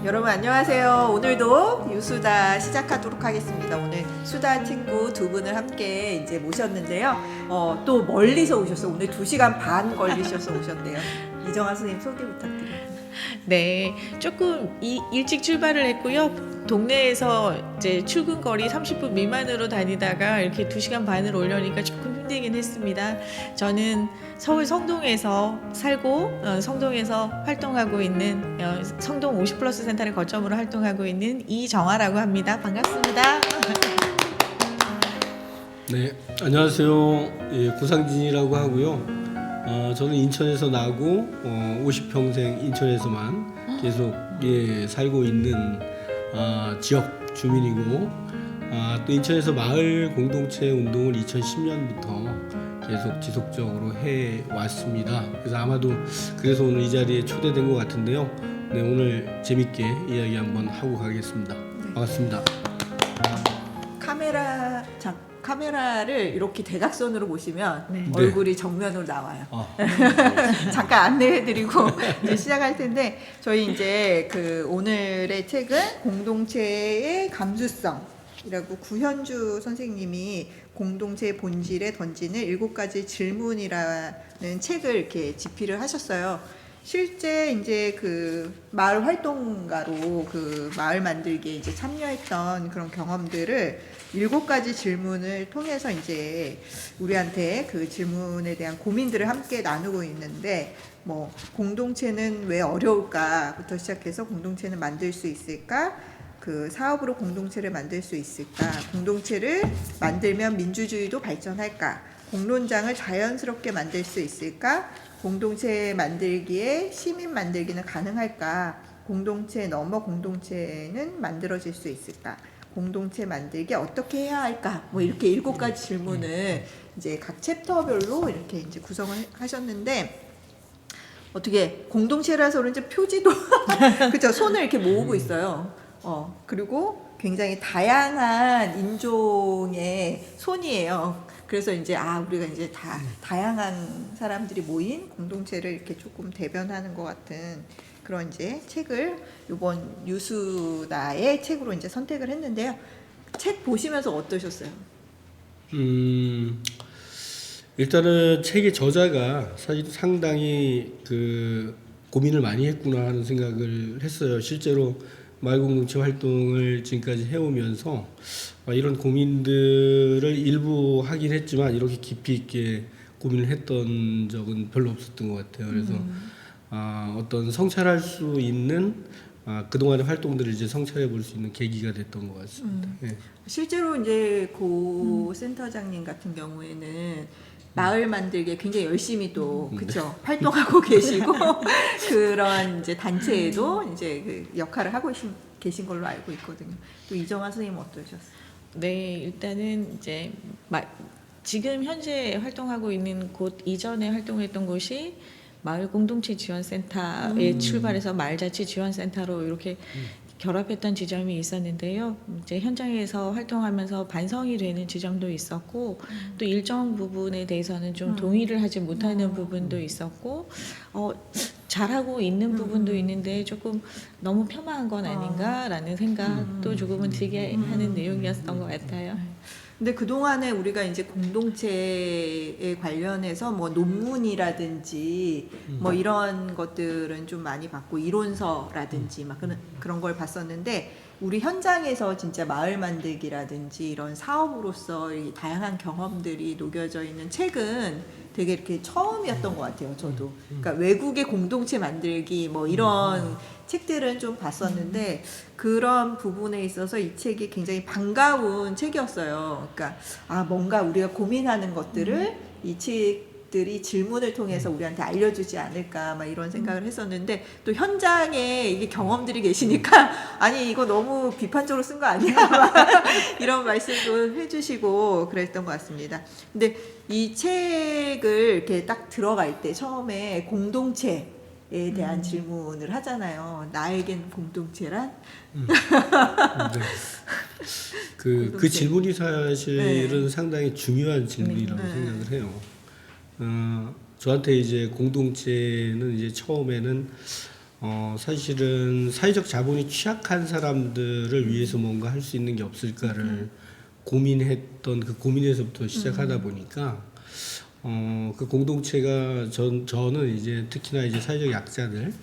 여러분 안녕하세요. 오늘도 유수다 시작하도록 하겠습니다. 오늘 수다 친구 두 분을 함께 이제 모셨는데요. 또 멀리서 오셨어요. 오늘 2시간 반 걸리셔서 오셨대요. 이정아 선생님 소개 부탁드립니다. 네, 조금 일찍 출발을 했고요. 동네에서 이제 출근 거리 30분 미만으로 다니다가 이렇게 2시간 반을 오려니까 조금 힘들긴 했습니다. 저는 서울 성동에서 살고 성동에서 활동하고 있는 성동 50플러스 센터를 거점으로 활동하고 있는 이정아라고 합니다. 반갑습니다. 네, 안녕하세요. 예, 구상진이라고 하고요. 저는 인천에서 나고 50평생 인천에서만 계속 살고 있는 지역 주민이고 또 인천에서 마을 공동체 운동을 2010년부터 계속 지속적으로 해왔습니다. 그래서 아마도 그래서 오늘 이 자리에 초대된 것 같은데요. 네, 오늘 재밌게 이야기 한번 하고 가겠습니다. 네. 반갑습니다. 카메라를 이렇게 대각선으로 보시면 네. 얼굴이 정면으로 나와요. 잠깐 안내해드리고 이제 시작할 텐데 저희 이제 그 오늘의 책은 공동체의 감수성이라고 구현주 선생님이 공동체의 본질에 던지는 7가지 질문이라는 책을 이렇게 집필을 하셨어요. 실제 이제 그 마을 활동가로 그 마을 만들기에 이제 참여했던 그런 경험들을 7가지 질문을 통해서 이제 우리한테 그 질문에 대한 고민들을 함께 나누고 있는데, 뭐 공동체는 왜 어려울까부터 시작해서 공동체는 만들 수 있을까? 그 사업으로 공동체를 만들 수 있을까? 공동체를 만들면 민주주의도 발전할까? 공론장을 자연스럽게 만들 수 있을까? 공동체 만들기에 시민 만들기는 가능할까? 공동체 넘어 공동체는 만들어질 수 있을까? 공동체 만들기 어떻게 해야 할까? 뭐 이렇게 7가지 질문을 이제 각 챕터별로 이렇게 이제 구성을 하셨는데, 어떻게 공동체라서 그런지 표지도 그죠? 손을 이렇게 모으고 있어요. 그리고 굉장히 다양한 인종의 손이에요. 그래서 이제 우리가 이제 다양한 사람들이 모인 공동체를 이렇게 조금 대변하는 것 같은 그런 이제 책을 이번 유수다의 책으로 이제 선택을 했는데요. 책 보시면서 어떠셨어요? 일단은 책의 저자가 사실 상당히 그 고민을 많이 했구나 하는 생각을 했어요. 실제로 마을 공동체 활동을 지금까지 해오면서 이런 고민들을 일부 하긴 했지만 이렇게 깊이 있게 고민을 했던 적은 별로 없었던 것 같아요. 그래서 어떤 성찰할 수 있는 그동안의 활동들을 이제 성찰해 볼 수 있는 계기가 됐던 것 같습니다. 예. 실제로 이제 고 센터장님 같은 경우에는 마을 만들기에 굉장히 열심히 또 그쵸 활동하고 계시고 그런 이제 단체에도 이제 그 역할을 하고 계신 걸로 알고 있거든요. 또 이정아 선생님 어떠셨어요? 네, 일단은 이제 지금 현재 활동하고 있는 곳 이전에 활동했던 곳이 마을 공동체 지원센터에 출발해서 마을자치 지원센터로 이렇게 결합했던 지점이 있었는데요. 이제 현장에서 활동하면서 반성이 되는 지점도 있었고, 또 일정 부분에 대해서는 좀 동의를 하지 못하는 부분도 있었고, 잘하고 있는 부분도 있는데 조금 너무 폄하한 건 아닌가라는 생각도 조금은 들게 하는 내용이었던 것 같아요. 근데 그동안에 우리가 이제 공동체에 관련해서 뭐 논문이라든지 뭐 이런 것들은 좀 많이 봤고 이론서라든지 막 그런 걸 봤었는데, 우리 현장에서 진짜 마을 만들기라든지 이런 사업으로서 이 다양한 경험들이 녹여져 있는 책은 되게 이렇게 처음이었던 것 같아요. 저도. 그러니까 외국의 공동체 만들기 뭐 이런 책들은 좀 봤었는데 그런 부분에 있어서 이 책이 굉장히 반가운 책이었어요. 그러니까 뭔가 우리가 고민하는 것들을 이 책들이 질문을 통해서 우리한테 알려주지 않을까 막 이런 생각을 했었는데, 또 현장에 이게 경험들이 계시니까 아니 이거 너무 비판적으로 쓴 거 아니야 이런 말씀도 해주시고 그랬던 것 같습니다. 근데 이 책을 이렇게 딱 들어갈 때 처음에 공동체 에 대한 질문을 하잖아요. 나에겐 공동체란? 네. 그 질문이 사실은 상당히 중요한 질문이라고 생각을 해요. 저한테 이제 공동체는 이제 처음에는 사실은 사회적 자본이 취약한 사람들을 위해서 뭔가 할 수 있는 게 없을까를 고민했던 그 고민에서부터 시작하다 보니까 그 공동체가 저는 이제 특히나 이제 사회적 약자들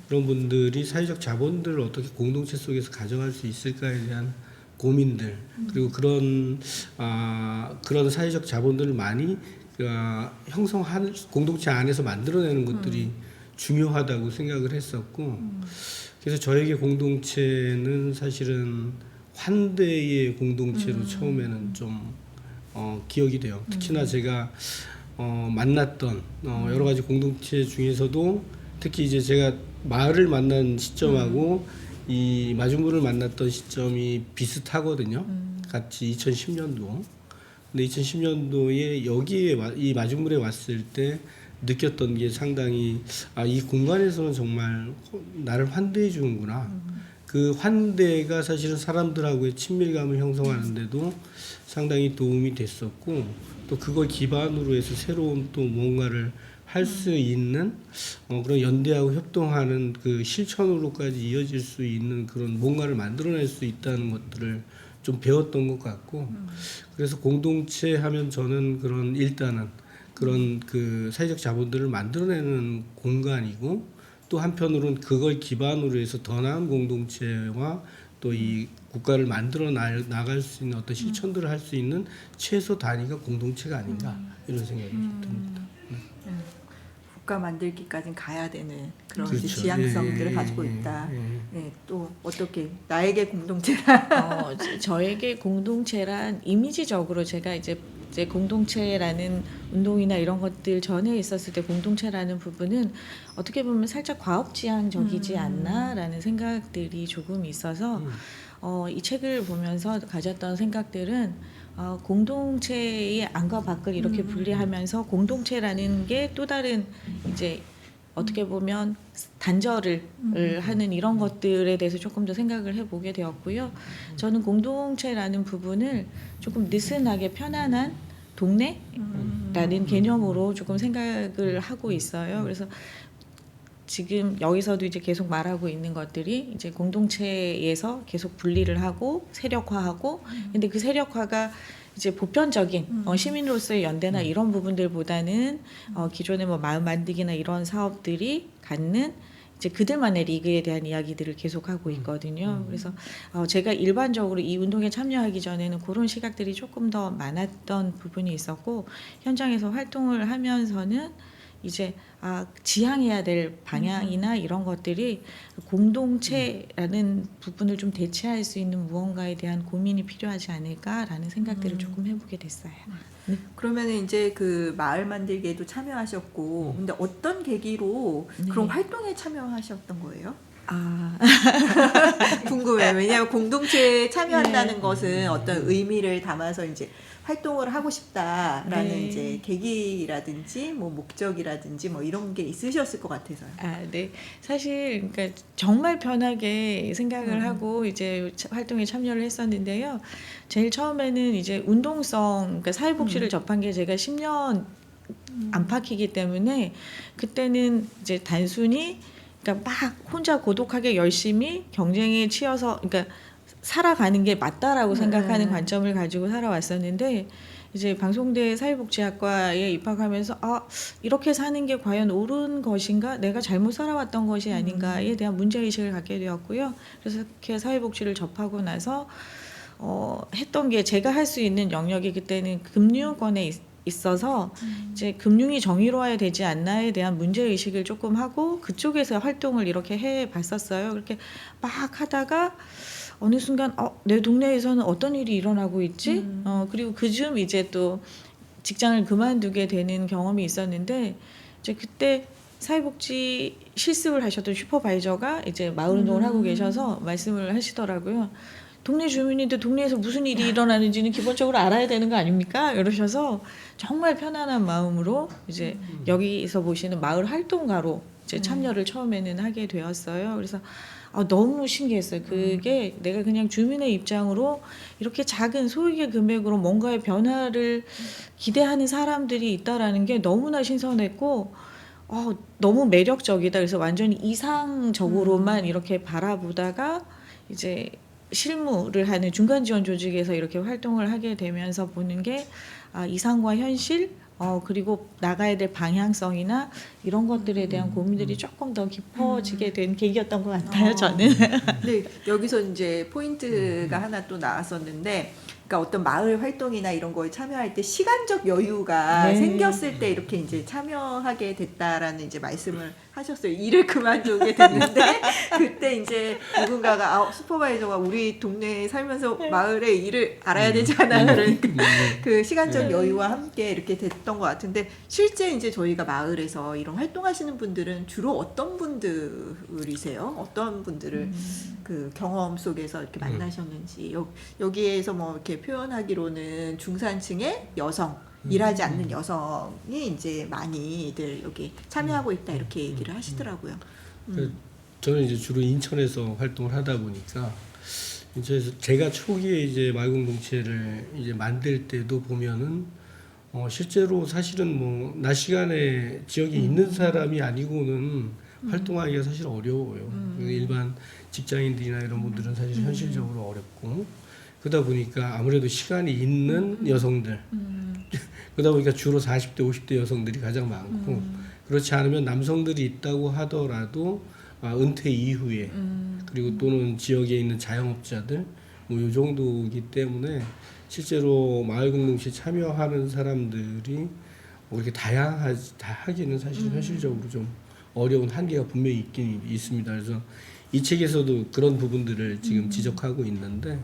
그런 분들이 사회적 자본들을 어떻게 공동체 속에서 가져갈 수 있을까에 대한 고민들 그리고 그런 사회적 자본들을 많이 형성한 공동체 안에서 만들어내는 것들이 중요하다고 생각을 했었고 그래서 저에게 공동체는 사실은 환대의 공동체로 처음에는 좀 기억이 돼요. 특히나 제가 만났던 여러 가지 공동체 중에서도 특히 이제 제가 마을을 만난 시점하고 이 마중물을 만났던 시점이 비슷하거든요. 같이 2010년도. 근데 2010년도에 여기에 이 마중물에 왔을 때 느꼈던 게 상당히 이 공간에서는 정말 나를 환대해 주는구나. 그 환대가 사실은 사람들하고의 친밀감을 형성하는데도 상당히 도움이 됐었고 또 그걸 기반으로 해서 새로운 또 뭔가를 할 수 있는 그런 연대하고 협동하는 그 실천으로까지 이어질 수 있는 그런 뭔가를 만들어낼 수 있다는 것들을 좀 배웠던 것 같고 그래서 공동체 하면 저는 그런 일단은 그런 그 사회적 자본들을 만들어내는 공간이고 또 한편으로는 그걸 기반으로 해서 더 나은 공동체와 또 이 국가를 만들어 나갈 수 있는 어떤 실천들을 할 수 있는 최소 단위가 공동체가 아닌가 이런 생각이 듭니다. 국가 만들기까지는 가야 되는 그런 그렇죠. 지향성들을 예, 가지고 예, 있다. 예. 네, 또 어떻게 나에게 공동체라. 저에게 공동체란 이미지적으로 제가 이제 공동체라는 운동이나 이런 것들 전에 있었을 때 공동체라는 부분은 어떻게 보면 살짝 과업지향적이지 않나라는 생각들이 조금 있어서 이 책을 보면서 가졌던 생각들은 공동체의 안과 밖을 이렇게 분리하면서 공동체라는 게 또 다른 이제 어떻게 보면 단절을 하는 이런 것들에 대해서 조금 더 생각을 해보게 되었고요. 저는 공동체라는 부분을 조금 느슨하게 편안한 동네라는 개념으로 조금 생각을 하고 있어요. 그래서 지금 여기서도 이제 계속 말하고 있는 것들이 이제 공동체에서 계속 분리를 하고 세력화하고 근데 그 세력화가 이제 보편적인 시민으로서의 연대나 이런 부분들보다는 기존의 뭐 마을 만들기나 이런 사업들이 갖는 이제 그들만의 리그에 대한 이야기들을 계속하고 있거든요. 그래서 제가 일반적으로 이 운동에 참여하기 전에는 그런 시각들이 조금 더 많았던 부분이 있었고 현장에서 활동을 하면서는 이제 지향해야 될 방향이나 이런 것들이 공동체라는 부분을 좀 대체할 수 있는 무언가에 대한 고민이 필요하지 않을까라는 생각들을 조금 해보게 됐어요. 네. 그러면은 이제 그 마을 만들기에도 참여하셨고, 근데 어떤 계기로 네. 그런 활동에 참여하셨던 거예요? 궁금해요. 왜냐하면 공동체에 참여한다는 네. 것은 어떤 의미를 담아서 이제 활동을 하고 싶다라는 네. 이제 계기라든지 뭐 목적이라든지 뭐 이런 게 있으셨을 것 같아서요. 네. 사실 그러니까 정말 편하게 생각을 하고 이제 활동에 참여를 했었는데요. 제일 처음에는 이제 운동성, 그러니까 사회복지를 접한 게 제가 10년 안팎이기 때문에 그때는 이제 단순히 그러니까 막 혼자 고독하게 열심히 경쟁에 치여서 그러니까 살아가는 게 맞다라고 생각하는 관점을 가지고 살아왔었는데 이제 방송대 사회복지학과에 입학하면서 이렇게 사는 게 과연 옳은 것인가 내가 잘못 살아왔던 것이 아닌가에 대한 문제의식을 갖게 되었고요. 그래서 이렇게 사회복지를 접하고 나서 했던 게 제가 할 수 있는 영역이 그때는 금융권에 있어서 이제 금융이 정의로워야 되지 않나에 대한 문제의식을 조금 하고 그쪽에서 활동을 이렇게 해봤었어요. 그렇게 막 하다가 어느 순간 내 동네에서는 어떤 일이 일어나고 있지? 그리고 그중 이제 또 직장을 그만두게 되는 경험이 있었는데 이제 그때 사회복지 실습을 하셨던 슈퍼바이저가 이제 마을 운동을 하고 계셔서 말씀을 하시더라고요. 동네 주민인데 동네에서 무슨 일이 일어나는지는 기본적으로 알아야 되는 거 아닙니까? 이러셔서 정말 편안한 마음으로 이제 여기서 보시는 마을 활동가로 이제 참여를 처음에는 하게 되었어요. 그래서 너무 신기했어요. 그게 내가 그냥 주민의 입장으로 이렇게 작은 소액의 금액으로 뭔가의 변화를 기대하는 사람들이 있다라는 게 너무나 신선했고 너무 매력적이다. 그래서 완전히 이상적으로만 이렇게 바라보다가 이제 실무를 하는 중간 지원 조직에서 이렇게 활동을 하게 되면서 보는 게 이상과 현실 그리고 나가야 될 방향성이나 이런 것들에 대한 고민들이 조금 더 깊어지게 된 계기였던 것 같아요. 저는. 네, 여기서 이제 포인트가 하나 또 나왔었는데, 그러니까 어떤 마을 활동이나 이런 거에 참여할 때 시간적 여유가 네. 생겼을 때 이렇게 이제 참여하게 됐다라는 이제 말씀을 하셨어요. 일을 그만두게 됐는데 그때 이제 누군가가 슈퍼바이저가 우리 동네에 살면서 마을의 일을 알아야 되잖아. 그러니까 그 시간적 여유와 함께 이렇게 됐던 것 같은데, 실제 이제 저희가 마을에서 이런 활동하시는 분들은 주로 어떤 분들이세요? 어떤 분들을 그 경험 속에서 이렇게 만나셨는지, 여기에서 뭐 이렇게 표현하기로는 중산층의 여성, 일하지 않는 여성이 이제 많이들 여기 참여하고 있다 이렇게 얘기를 하시더라고요. 저는 이제 주로 인천에서 활동을 하다 보니까 인천에서 제가 초기에 이제 마을공동체를 이제 만들 때도 보면은 실제로 사실은 뭐 낮 시간에 지역에 있는 사람이 아니고는 활동하기가 사실 어려워요. 일반 직장인들이나 이런 분들은 사실 현실적으로 어렵고, 그러다 보니까 아무래도 시간이 있는 여성들, 그러다 보니까 주로 40대 50대 여성들이 가장 많고, 그렇지 않으면 남성들이 있다고 하더라도 은퇴 이후에, 그리고 또는 지역에 있는 자영업자들 뭐 이 정도이기 때문에 실제로 마을 공동체 참여하는 사람들이 뭐 이렇게 다양하기는 사실 현실적으로 좀 어려운 한계가 분명히 있긴 있습니다. 그래서 이 책에서도 그런 부분들을 지금 지적하고 있는데,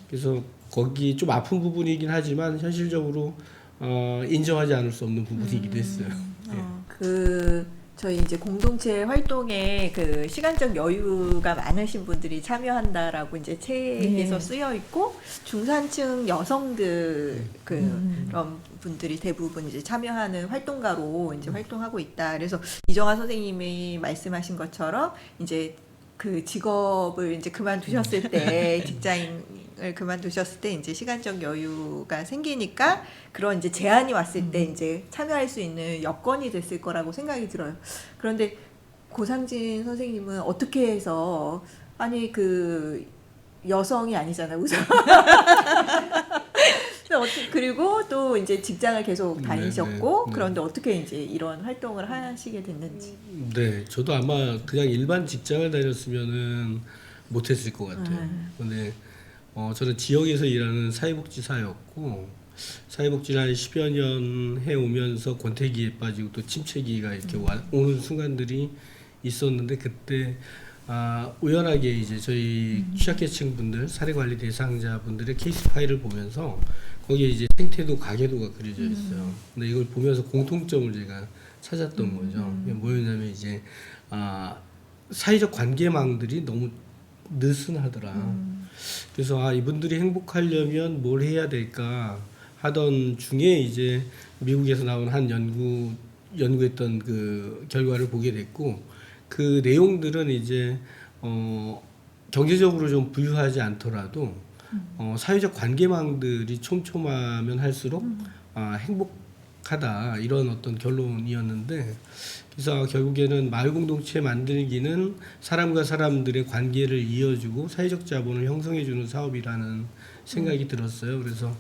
그래서 거기 좀 아픈 부분이긴 하지만 현실적으로 인정하지 않을 수 없는 부분이기도 했어요. 그 저희 이제 공동체 활동에 그 시간적 여유가 많으신 분들이 참여한다라고 이제 책에서 쓰여 있고, 중산층 여성들 그런 분들이 대부분 이제 참여하는 활동가로 이제 활동하고 있다. 그래서 이정아 선생님이 말씀하신 것처럼 이제 그 직업을 이제 그만두셨을 때, 직장을 그만두셨을 때 이제 시간적 여유가 생기니까 그런 이제 제한이 왔을 때 이제 참여할 수 있는 여건이 됐을 거라고 생각이 들어요. 그런데 고상진 선생님은 어떻게 해서, 아니 그 여성이 아니잖아요, 우선. 그리고 또 이제 직장을 계속 다니셨고, 네. 그런데 어떻게 이제 이런 활동을 하시게 됐는지. 네, 저도 아마 그냥 일반 직장을 다녔으면은 못했을 것 같아요. 근데 저는 지역에서 일하는 사회복지사였고, 사회복지를 한 10여 년 해오면서 권태기에 빠지고 또 침체기가 이렇게 오는 순간들이 있었는데, 그때 우연하게 이제 저희 취약계층 분들, 사례관리 대상자 분들의 케이스 파일을 보면서 거기에 이제 생태도 가계도가 그려져 있어요. 근데 이걸 보면서 공통점을 제가 찾았던 거죠. 뭐였냐면 이제 사회적 관계망들이 너무 느슨하더라. 그래서 이분들이 행복하려면 뭘 해야 될까 하던 중에 이제 미국에서 나온 한 연구했던 그 결과를 보게 됐고, 그 내용들은 이제 경제적으로 좀 부유하지 않더라도 사회적 관계망들이 촘촘하면 할수록 행복하다, 이런 어떤 결론이었는데, 그래서 결국에는 마을 공동체 만들기는 사람과 사람들의 관계를 이어주고 사회적 자본을 형성해주는 사업이라는 생각이 들었어요. 그래서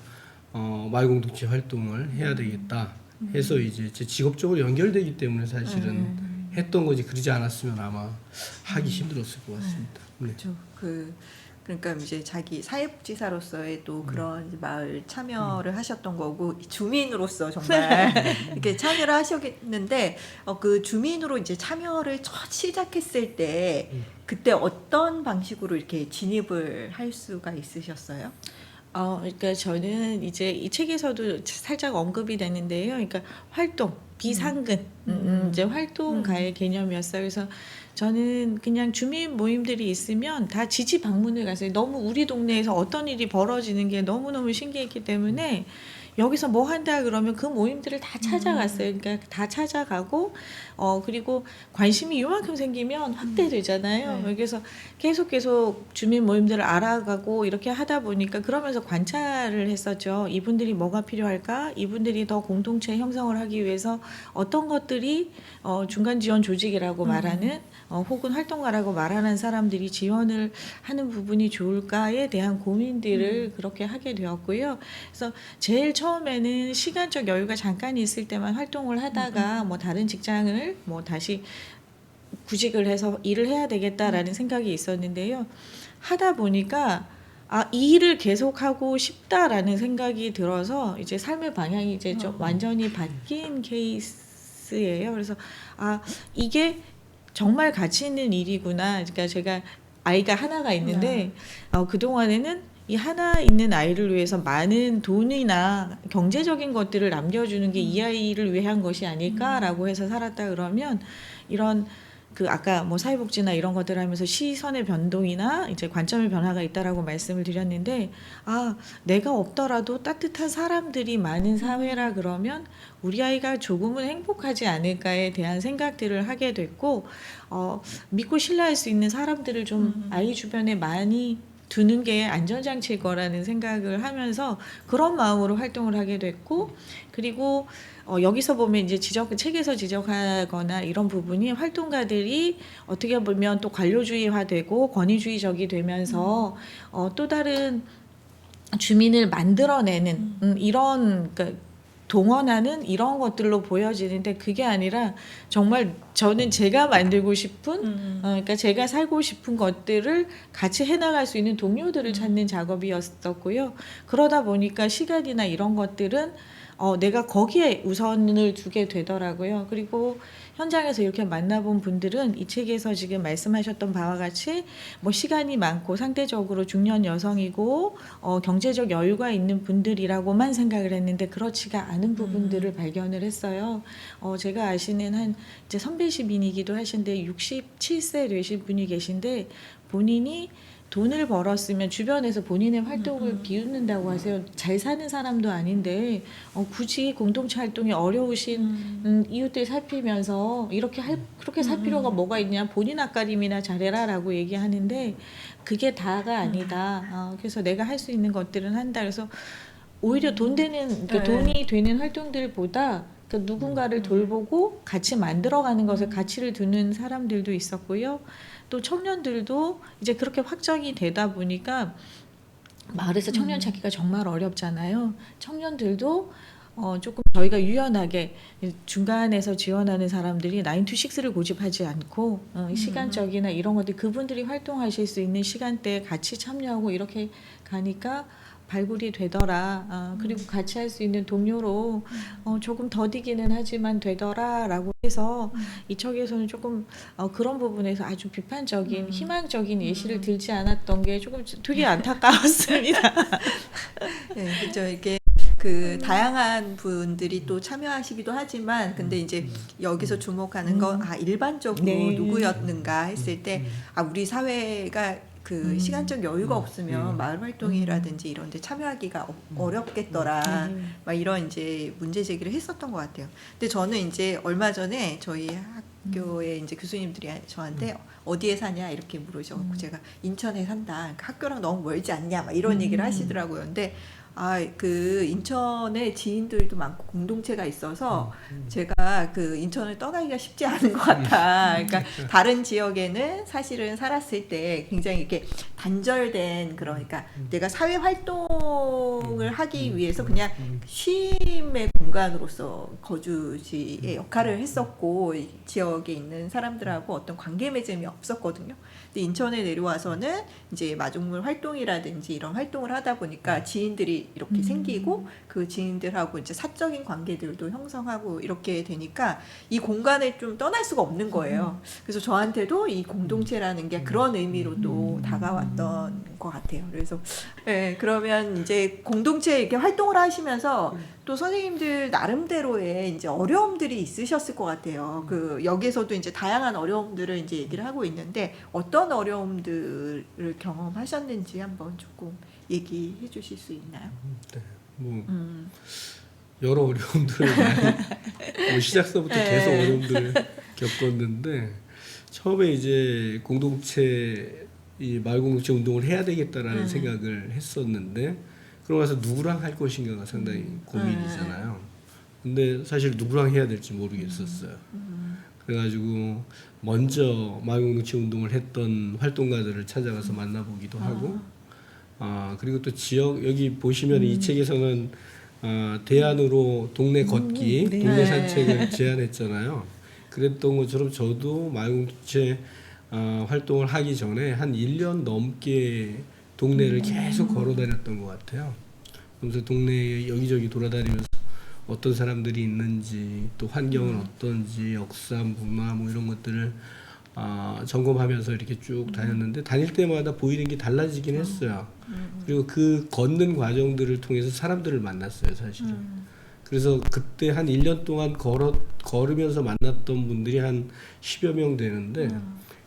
마을 공동체 활동을 해야 되겠다 해서 이제 제 직업적으로 연결되기 때문에 사실은 했던 거지, 그러지 않았으면 아마 하기 힘들었을 것 같습니다. 네. 그렇죠. 그러니까 이제 자기 사회복지사로서의 또 그런 이제 마을 참여를 하셨던 거고, 주민으로서 정말 이렇게 참여를 하셨는데, 그 주민으로 이제 참여를 첫 시작했을 때 그때 어떤 방식으로 이렇게 진입을 할 수가 있으셨어요? 그러니까 저는 이제 이 책에서도 살짝 언급이 되는데요. 그러니까 활동, 비상근, 이제 활동가의 개념이었어요. 그래서 저는 그냥 주민 모임들이 있으면 다 지지 방문을 갔어요. 너무 우리 동네에서 어떤 일이 벌어지는 게 너무너무 신기했기 때문에 여기서 뭐 한다 그러면 그 모임들을 다 찾아갔어요. 그러니까 다 찾아가고 그리고 관심이 요만큼 생기면 확대되잖아요. 네. 그래서 계속 주민 모임들을 알아가고 이렇게 하다 보니까 그러면서 관찰을 했었죠. 이분들이 뭐가 필요할까? 이분들이 더 공동체 형성을 하기 위해서 어떤 것들이 중간 지원 조직이라고 말하는 혹은 활동가라고 말하는 사람들이 지원을 하는 부분이 좋을까에 대한 고민들을 그렇게 하게 되었고요. 그래서 제일 처음에는 시간적 여유가 잠깐 있을 때만 활동을 하다가 뭐 다른 직장을 뭐 다시 구직을 해서 일을 해야 되겠다라는 생각이 있었는데요. 하다 보니까 이 일을 계속하고 싶다라는 생각이 들어서 이제 삶의 방향이 이제 좀 완전히 바뀐 케이스예요. 그래서 이게 정말 가치 있는 일이구나. 그러니까 제가 아이가 하나가 있는데 그동안에는 이 하나 있는 아이를 위해서 많은 돈이나 경제적인 것들을 남겨주는 게 이 아이를 위한 것이 아닐까라고 해서 살았다 그러면 이런 아까 뭐 사회복지나 이런 것들 하면서 시선의 변동이나 이제 관점의 변화가 있다라고 말씀을 드렸는데 내가 없더라도 따뜻한 사람들이 많은 사회라 그러면 우리 아이가 조금은 행복하지 않을까에 대한 생각들을 하게 됐고 믿고 신뢰할 수 있는 사람들을 좀 아이 주변에 많이 두는 게 안전장치일 거라는 생각을 하면서 그런 마음으로 활동을 하게 됐고 그리고 여기서 보면 이제 책에서 지적하거나 이런 부분이 활동가들이 어떻게 보면 또 관료주의화되고 권위주의적이 되면서 또 다른 주민을 만들어내는 이런 그러니까 동원하는 이런 것들로 보여지는데 그게 아니라 정말 저는 제가 만들고 싶은 그러니까 제가 살고 싶은 것들을 같이 해나갈 수 있는 동료들을 찾는 작업이었었고요. 그러다 보니까 시간이나 이런 것들은 내가 거기에 우선을 두게 되더라고요. 그리고 현장에서 이렇게 만나본 분들은 이 책에서 지금 말씀하셨던 바와 같이 뭐 시간이 많고 상대적으로 중년 여성이고 경제적 여유가 있는 분들이라고만 생각을 했는데 그렇지가 않은 부분들을 발견을 했어요. 제가 아시는 이제 선배시민이기도 하신데 67세 되신 분이 계신데 본인이 돈을 벌었으면 주변에서 본인의 활동을 비웃는다고 하세요. 잘 사는 사람도 아닌데 굳이 공동체 활동이 어려우신 이웃들 살피면서 그렇게 살 필요가 뭐가 있냐. 본인 앞가림이나 잘해라라고 얘기하는데 그게 다가 아니다. 그래서 내가 할 수 있는 것들은 한다. 그래서 오히려 그러니까 돈이 되는 활동들보다 누군가를 돌보고 같이 만들어가는 것에 가치를 두는 사람들도 있었고요. 또 청년들도 이제 그렇게 확정이 되다 보니까 마을에서 청년 찾기가 정말 어렵잖아요. 청년들도 조금 저희가 유연하게 중간에서 지원하는 사람들이 9to6를 고집하지 않고 시간적이나 이런 것들 그분들이 활동하실 수 있는 시간대에 같이 참여하고 이렇게 가니까 발굴이 되더라. 그리고 같이 할 수 있는 동료로 조금 더디기는 하지만 되더라라고 해서 이 책에서는 조금 그런 부분에서 아주 비판적인 희망적인 예시를 들지 않았던 게 조금 되게 안타까웠습니다. 네, 그렇죠. 이게 다양한 분들이 또 참여하시기도 하지만 근데 이제 여기서 주목하는 건 일반적으로 네. 누구였는가 했을 때 우리 사회가 시간적 여유가 없으면 마을 활동이라든지 이런 데 참여하기가 어렵겠더라. 막 이런 이제 문제 제기를 했었던 것 같아요. 근데 저는 이제 얼마 전에 저희 학교에 이제 교수님들이 저한테 어디에 사냐 이렇게 물으셔갖고 제가 인천에 산다. 그러니까 학교랑 너무 멀지 않냐 막 이런 얘기를 하시더라고요. 근데 인천에 지인들도 많고 공동체가 있어서 제가 인천을 떠나기가 쉽지 않은 것 같아. 그러니까 다른 지역에는 사실은 살았을 때 굉장히 이렇게 단절된 그러니까 내가 사회 활동을 하기 위해서 그냥 쉼의 공간으로서 거주지의 역할을 했었고 지역에 있는 사람들하고 어떤 관계 맺음이 없었거든요. 근데 인천에 내려와서는 이제 마중물 활동이라든지 이런 활동을 하다 보니까 지인들이 이렇게 생기고 그 지인들하고 이제 사적인 관계들도 형성하고 이렇게 되니까 이 공간을 좀 떠날 수가 없는 거예요. 그래서 저한테도 이 공동체라는 게 그런 의미로도 다가왔던 것 같아요. 그래서 그러면 이제 공동체 이렇게 활동을 하시면서 또 선생님들 나름대로의 이제 어려움들이 있으셨을 것 같아요. 여기에서도 이제 다양한 어려움들을 이제 얘기를 하고 있는데 어떤 어려움들을 경험하셨는지 한번 조금 얘기해 주실 수 있나요? 네. 뭐 여러 어려움들을 많이 뭐 시작서부터 계속 어려움들을 겪었는데 처음에 이제 공동체 이 마을 공동체 운동을 해야 되겠다라는 생각을 했었는데 그러고 나서 누구랑 할 것인가가 상당히 고민이잖아요. 근데 사실 누구랑 해야 될지 모르겠었어요. 그래가지고 먼저 마을 공동체 운동을 했던 활동가들을 찾아가서 만나보기도 하고 그리고 또 지역 여기 보시면 이 책에서는 대안으로 동네 걷기, 네. 동네 산책을 제안했잖아요. 그랬던 것처럼 저도 마을 공동체 활동을 하기 전에 한 1년 넘게 동네를 계속 걸어 다녔던 것 같아요. 그래서 동네 여기저기 돌아다니면서 어떤 사람들이 있는지 또 환경은 어떤지 역사, 문화 뭐 이런 것들을 점검하면서 이렇게 쭉 다녔는데 다닐 때마다 보이는 게 달라지긴 했어요. 그리고 그 걷는 과정들을 통해서 사람들을 만났어요, 사실은. 그래서 그때 한 1년 동안 걸으면서 만났던 분들이 한 10여 명 되는데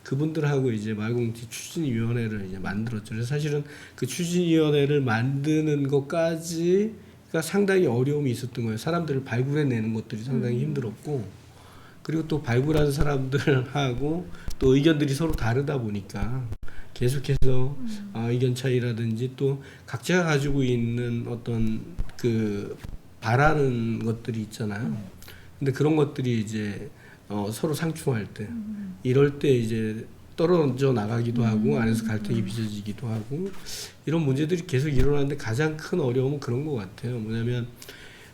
그분들하고 이제 마을공동체 추진위원회를 이제 만들었죠. 그래서 사실은 그 추진위원회를 만드는 것까지가 상당히 어려움이 있었던 거예요. 사람들을 발굴해내는 것들이 상당히 힘들었고, 그리고 또 발굴한 사람들하고 또 의견들이 서로 다르다 보니까 계속해서 의견 차이라든지 또 각자가 가지고 있는 어떤 그 바라는 것들이 있잖아요. 근데 그런 것들이 이제 서로 상충할 때 이럴 때 이제 떨어져 나가기도 하고 안에서 갈등이 빚어지기도 하고 이런 문제들이 계속 일어나는데 가장 큰 어려움은 그런 것 같아요. 뭐냐면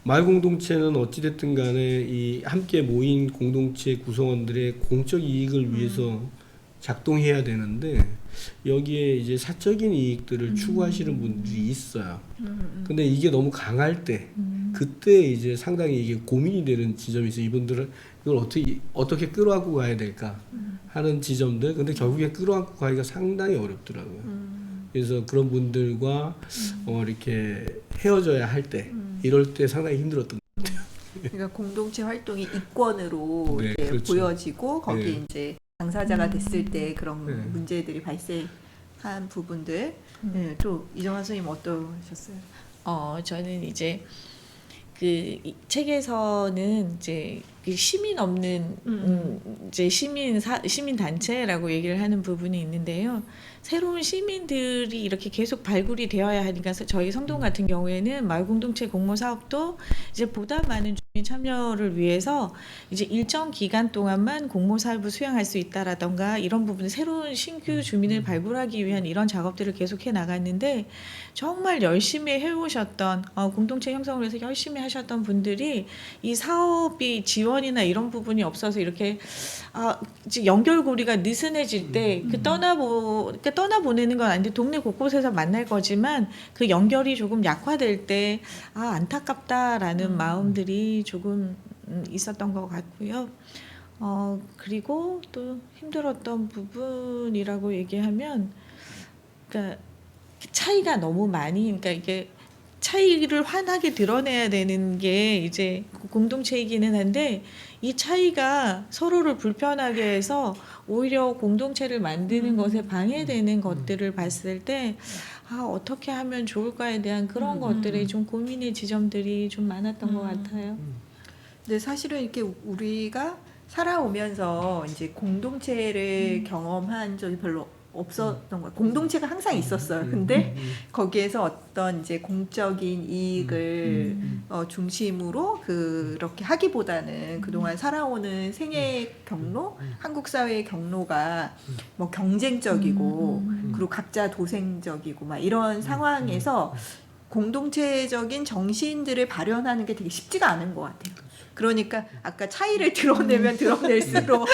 마을 공동체는 어찌됐든 간에 이 함께 모인 공동체 구성원들의 공적 이익을 위해서 작동해야 되는데 여기에 이제 사적인 이익들을 추구하시는 분들이 있어요. 근데 이게 너무 강할 때 그때 이제 상당히 이게 고민이 되는 지점이 있어요. 이분들은 이걸 어떻게 끌어안고 가야 될까 하는 지점들. 근데 결국에 끌어안고 가기가 상당히 어렵더라고요. 그래서 그런 분들과 이렇게 헤어져야 할 때 이럴 때 상당히 힘들었던 것 같아요. 그러니까 공동체 활동이 이권으로 네, 이제 그렇죠. 보여지고 거기에 네. 이제 당사자가 됐을 때 그런 네. 문제들이 발생한 부분들. 네, 또 이정환 선생님 어떠셨어요? 저는 이제 이 책에서는 이제 그 시민 없는 이제 시민 단체라고 얘기를 하는 부분이 있는데요. 새로운 시민들이 이렇게 계속 발굴이 되어야 하니까 저희 성동 같은 경우에는 마을 공동체 공모 사업도 이제 보다 많은 주민 참여를 위해서 이제 일정 기간 동안만 공모 사업을 수행할 수 있다라던가 이런 부분 새로운 신규 주민을 발굴하기 위한 이런 작업들을 계속해 나갔는데 정말 열심히 해오셨던 공동체 형성을 위해서 열심히 하셨던 분들이 이 사업이 지원이나 이런 부분이 없어서 이렇게 이제 연결고리가 느슨해질 때 떠나보내는 건 아닌데 동네 곳곳에서 만날 거지만 그 연결이 조금 약화될 때 안타깝다라는 마음들이 조금 있었던 것 같고요. 그리고 또 힘들었던 부분이라고 얘기하면 그러니까 차이가 너무 많이 그러니까 이게 차이를 환하게 드러내야 되는 게 이제 공동체이기는 한데 이 차이가 서로를 불편하게 해서 오히려 공동체를 만드는 것에 방해되는 것들을 봤을 때 어떻게 하면 좋을까에 대한 그런 것들이 좀 고민의 지점들이 좀 많았던 것 같아요. 근데 사실은 이렇게 우리가 살아오면서 이제 공동체를 경험한 적이 별로 없었던 거예요. 공동체가 항상 있었어요. 근데 거기에서 어떤 이제 공적인 이익을 중심으로 그렇게 하기보다는 그동안 살아오는 생애 경로, 한국 사회의 경로가 뭐 경쟁적이고 그리고 각자 도생적이고 막 이런 상황에서 공동체적인 정신들을 발현하는 게 되게 쉽지가 않은 것 같아요. 그러니까 아까 차이를 드러내면 드러낼수록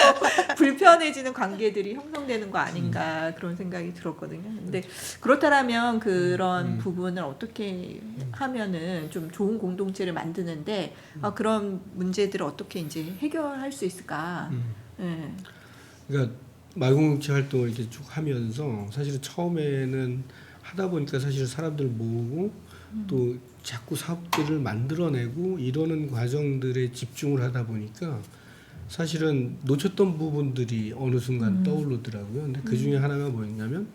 불편해지는 관계들이 형성되는 거 아닌가 그런 생각이 들었거든요. 근데 그렇다면 그런 부분을 어떻게 하면은 좀 좋은 공동체를 만드는데 그런 문제들을 어떻게 이제 해결할 수 있을까? 네. 그러니까 마을공동체 활동을 이렇게 쭉 하면서 사실은 처음에는 하다 보니까 사실 사람들 모으고 또 자꾸 사업들을 만들어내고 이러는 과정들에 집중을 하다 보니까 사실은 놓쳤던 부분들이 어느 순간 떠오르더라고요. 근데 그 중에 하나가 뭐였냐면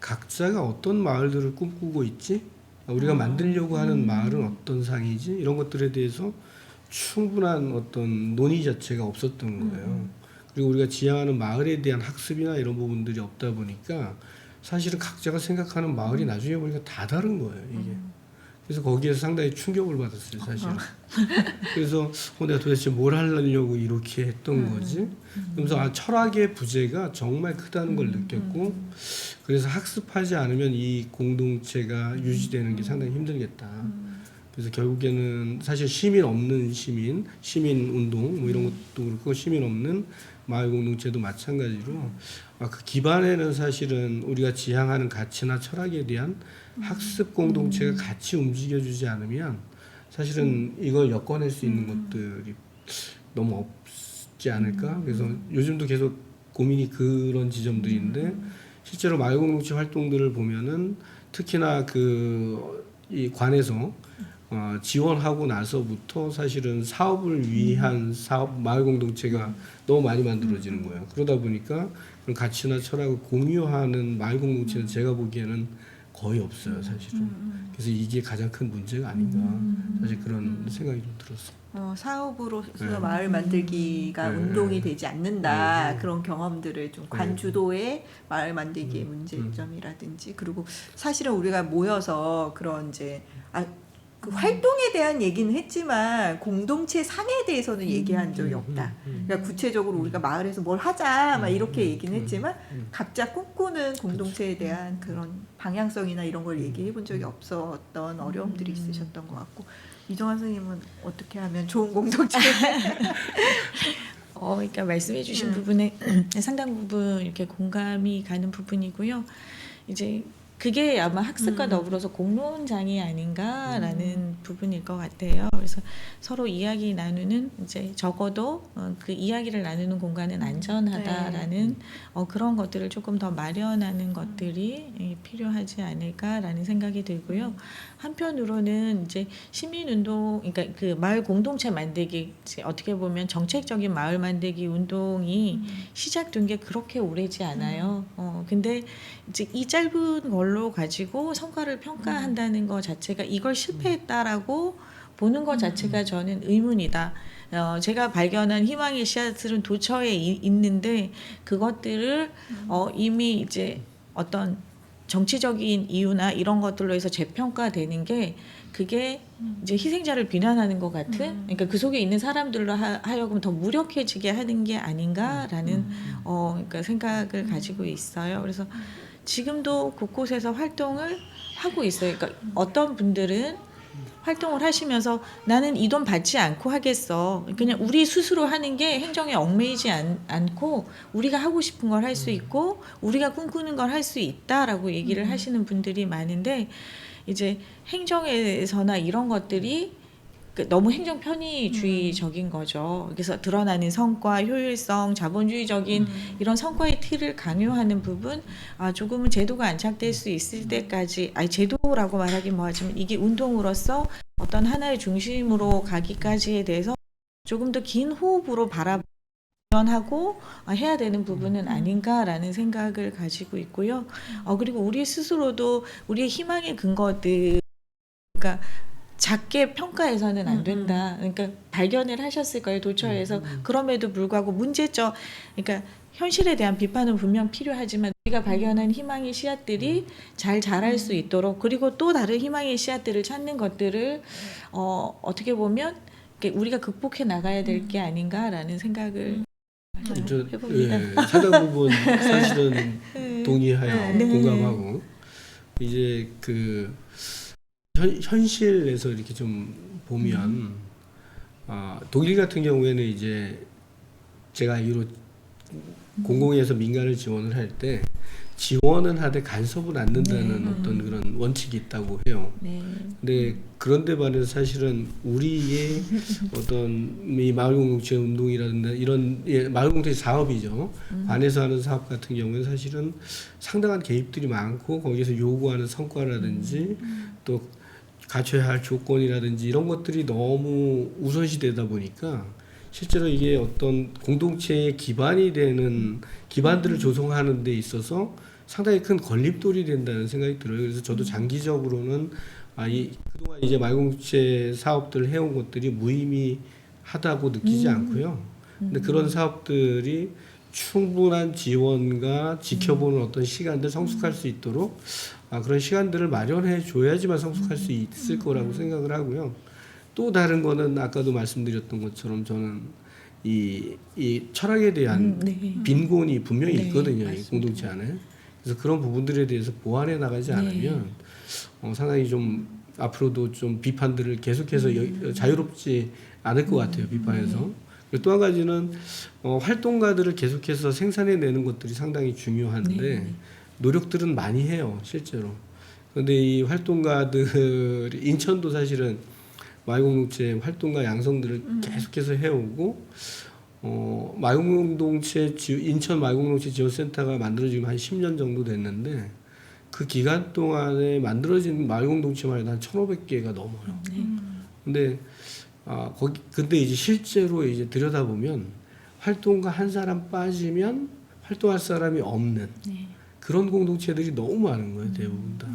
각자가 어떤 마을들을 꿈꾸고 있지? 우리가 만들려고 하는 마을은 어떤 상이지 이런 것들에 대해서 충분한 어떤 논의 자체가 없었던 거예요. 그리고 우리가 지향하는 마을에 대한 학습이나 이런 부분들이 없다 보니까 사실은 각자가 생각하는 마을이 나중에 보니까 다 다른 거예요, 이게. 그래서 거기에서 상당히 충격을 받았어요, 사실은. 그래서 내가 도대체 뭘 하려고 이렇게 했던 거지? 그러면서 철학의 부재가 정말 크다는 걸 느꼈고, 그래서 학습하지 않으면 이 공동체가 유지되는 게 상당히 힘들겠다. 그래서 결국에는 사실 시민 없는 시민 운동 뭐 이런 것도 그렇고 시민 없는 마을 공동체도 마찬가지로 그 기반에는 사실은 우리가 지향하는 가치나 철학에 대한 학습 공동체가 같이 움직여주지 않으면 사실은 이걸 엮어낼 수 있는 것들이 너무 없지 않을까. 그래서 요즘도 계속 고민이 그런 지점들인데 실제로 마을 공동체 활동들을 보면은 특히나 이 관에서 지원하고 나서부터 사실은 사업을 위한 마을 공동체가 너무 많이 만들어지는 거예요. 그러다 보니까 그런 가치나 철학을 공유하는 마을 공동체는 제가 보기에는 거의 없어요, 사실은. 그래서 이게 가장 큰 문제가 아닌가, 사실 그런 생각이 좀 들었어요. 사업으로서 네. 마을 만들기가 네. 운동이 되지 않는다. 네. 그런 경험들을 좀 관주도의 마을 만들기의 문제점이라든지 그리고 사실은 우리가 모여서 그런 이제 그 활동에 대한 얘기는 했지만 공동체 상에 대해서는 얘기한 적이 없다. 그러니까 구체적으로 우리가 마을에서 뭘 하자 막 이렇게 얘기는 했지만 각자 꿈꾸는 공동체에 대한 그런 방향성이나 이런 걸 얘기해 본 적이 없었던 어려움들이 있으셨던 것 같고 이정환 선생님은 어떻게 하면 좋은 공동체? 그러니까 말씀해주신 부분에 상당 부분 이렇게 공감이 가는 부분이고요. 이제 그게 아마 학습과 더불어서 공론장이 아닌가라는 부분일 것 같아요. 그래서 서로 이야기 나누는 이제 적어도 그 이야기를 나누는 공간은 안전하다라는 그런 것들을 조금 더 마련하는 것들이 필요하지 않을까라는 생각이 들고요. 한편으로는 이제 시민운동, 그러니까 그 마을 공동체 만들기, 어떻게 보면 정책적인 마을 만들기 운동이 시작된 게 그렇게 오래지 않아요. 근데 이제 이 짧은 걸로 가지고 성과를 평가한다는 것 자체가 이걸 실패했다라고 보는 것 자체가 저는 의문이다. 제가 발견한 희망의 씨앗들은 도처에 있는데 그것들을 이미 이제 어떤 정치적인 이유나 이런 것들로 해서 재평가되는 게 그게 이제 희생자를 비난하는 것 같은 그러니까 그 속에 있는 사람들로 하여금 더 무력해지게 하는 게 아닌가라는 그러니까 생각을 가지고 있어요. 그래서 지금도 곳곳에서 활동을 하고 있어요. 그러니까 어떤 분들은 활동을 하시면서 나는 이 돈 받지 않고 하겠어. 그냥 우리 스스로 하는 게 행정에 얽매이지 않고 우리가 하고 싶은 걸 할 수 있고 우리가 꿈꾸는 걸 할 수 있다라고 얘기를 하시는 분들이 많은데 이제 행정에서나 이런 것들이 너무 행정 편의주의적인 거죠. 그래서 드러나는 성과, 효율성, 자본주의적인 이런 성과의 틀을 강요하는 부분, 조금은 제도가 안착될 수 있을 때까지, 제도라고 말하기 뭐하지만 이게 운동으로서 어떤 하나의 중심으로 가기까지에 대해서 조금 더 긴 호흡으로 바라보고 해야 되는 부분은 아닌가라는 생각을 가지고 있고요. 그리고 우리 스스로도 우리의 희망의 근거들, 그러니까 작게 평가해서는 안 된다. 그러니까 발견을 하셨을 거예요, 도처에서. 그럼에도 불구하고 문제점, 그러니까 현실에 대한 비판은 분명 필요하지만 우리가 발견한 희망의 씨앗들이 잘 자랄 수 있도록 그리고 또 다른 희망의 씨앗들을 찾는 것들을 어떻게 보면 우리가 극복해 나가야 될 게 아닌가라는 생각을 해봅니다. 상당 부분 사실은 동의하여 공감하고 이제 현실에서 이렇게 좀 보면 독일 같은 경우에는 이제 제가 알기로 공공에서 민간을 지원을 할 때 지원은 하되 간섭은 않는다는 어떤 그런 원칙이 있다고 해요. 근데 그런데 반해서 사실은 우리의 어떤 이 마을 공동체 운동이라든가 이런 마을 공동체 사업이죠. 반에서 하는 사업 같은 경우는 사실은 상당한 개입들이 많고 거기서 요구하는 성과라든지 또 갖춰야 할 조건이라든지 이런 것들이 너무 우선시되다 보니까 실제로 이게 어떤 공동체의 기반이 되는 기반들을 조성하는 데 있어서 상당히 큰 걸림돌이 된다는 생각이 들어요. 그래서 저도 장기적으로는 그동안 이제 말공동체 사업들을 해온 것들이 무의미하다고 느끼지 않고요. 근데 그런 사업들이 충분한 지원과 지켜보는 어떤 시간들 성숙할 수 있도록 그런 시간들을 마련해 줘야지만 성숙할 수 있을 거라고 생각을 하고요. 또 다른 거는 아까도 말씀드렸던 것처럼 저는 이 철학에 대한 네. 빈곤이 분명히 네, 있거든요. 이 맞습니다. 공동체 안에. 그래서 그런 부분들에 대해서 보완해 나가지 않으면 상당히 좀 앞으로도 좀 비판들을 계속해서 자유롭지 않을 것 같아요. 비판에서. 그리고 또 한 가지는 활동가들을 계속해서 생산해내는 것들이 상당히 중요한데 네. 노력들은 많이 해요. 실제로. 그런데 이 활동가들이 인천도 사실은 마을공동체 활동가 양성들을 계속해서 해오고 인천 마을공동체 지원센터가 만들어지면 한 10년 정도 됐는데 그 기간 동안에 만들어진 마을공동체만 해도 한 1,500개가 넘어요. 근데 근데 이제 실제로 이제 들여다보면 활동가 한 사람 빠지면 활동할 사람이 없는 그런 공동체들이 너무 많은 거예요. 대부분 다.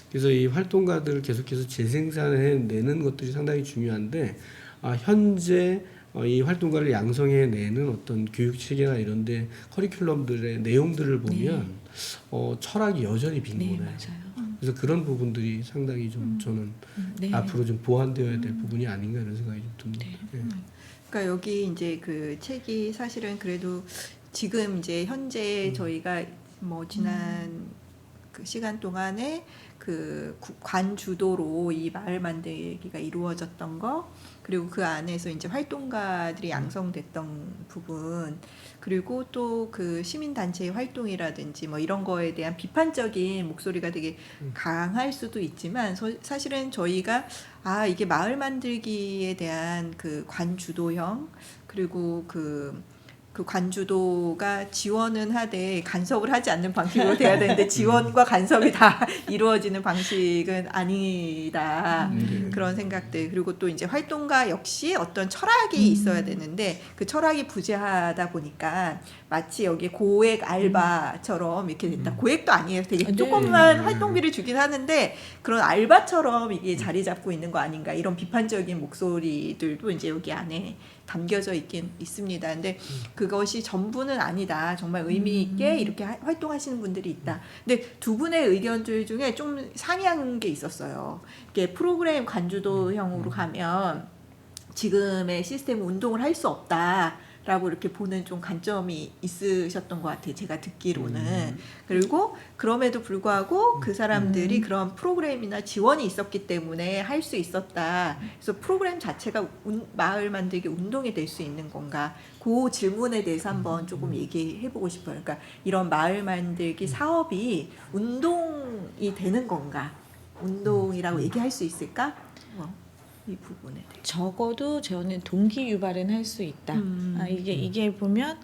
그래서 이 활동가들을 계속해서 재생산해내는 것들이 상당히 중요한데 현재 이 활동가를 양성해내는 어떤 교육체계나 이런데 커리큘럼들의 내용들을 보면 철학이 여전히 빈곤해요. 네, 맞아요. 그래서 그런 부분들이 상당히 좀 저는 앞으로 좀 보완되어야 될 부분이 아닌가 이런 생각이 좀 듭니다. 네. 그러니까 여기 이제 그 책이 사실은 그래도 지금 이제 현재 저희가 뭐 지난 그 시간 동안에 그 관 주도로 이 마을 만들기가 이루어졌던 거, 그리고 그 안에서 이제 활동가들이 양성됐던 부분, 그리고 또 그 시민단체의 활동이라든지 뭐 이런 거에 대한 비판적인 목소리가 되게 강할 수도 있지만 사실은 저희가 이게 마을 만들기에 대한 그 관주도형, 그리고 그 관주도가 지원은 하되 간섭을 하지 않는 방식으로 돼야 되는데 지원과 간섭이 다 이루어지는 방식은 아니다. 그런 생각들. 그리고 또 이제 활동가 역시 어떤 철학이 있어야 되는데 그 철학이 부재하다 보니까 마치 여기 고액 알바처럼 이렇게 됐다. 고액도 아니에요. 되게 조금만 활동비를 주긴 하는데 그런 알바처럼 이게 자리 잡고 있는 거 아닌가, 이런 비판적인 목소리들도 이제 여기 안에 담겨져 있긴 있습니다. 근데 그것이 전부는 아니다. 정말 의미 있게 이렇게 활동하시는 분들이 있다. 근데 두 분의 의견들 중에 좀 상이한 게 있었어요. 이게 프로그램 관주도형으로 가면 지금의 시스템 운동을 할 수 없다라고 이렇게 보는 좀 관점이 있으셨던 것 같아요. 제가 듣기로는. 그리고 그럼에도 불구하고 그 사람들이 그런 프로그램이나 지원이 있었기 때문에 할 수 있었다. 그래서 프로그램 자체가 마을 만들기 운동이 될 수 있는 건가? 그 질문에 대해서 한번 조금 얘기해보고 싶어요. 그러니까 이런 마을 만들기 사업이 운동이 되는 건가? 운동이라고 얘기할 수 있을까? 이 부분에 대해. 적어도 저는 동기 유발은 할 수 있다. 이게 보면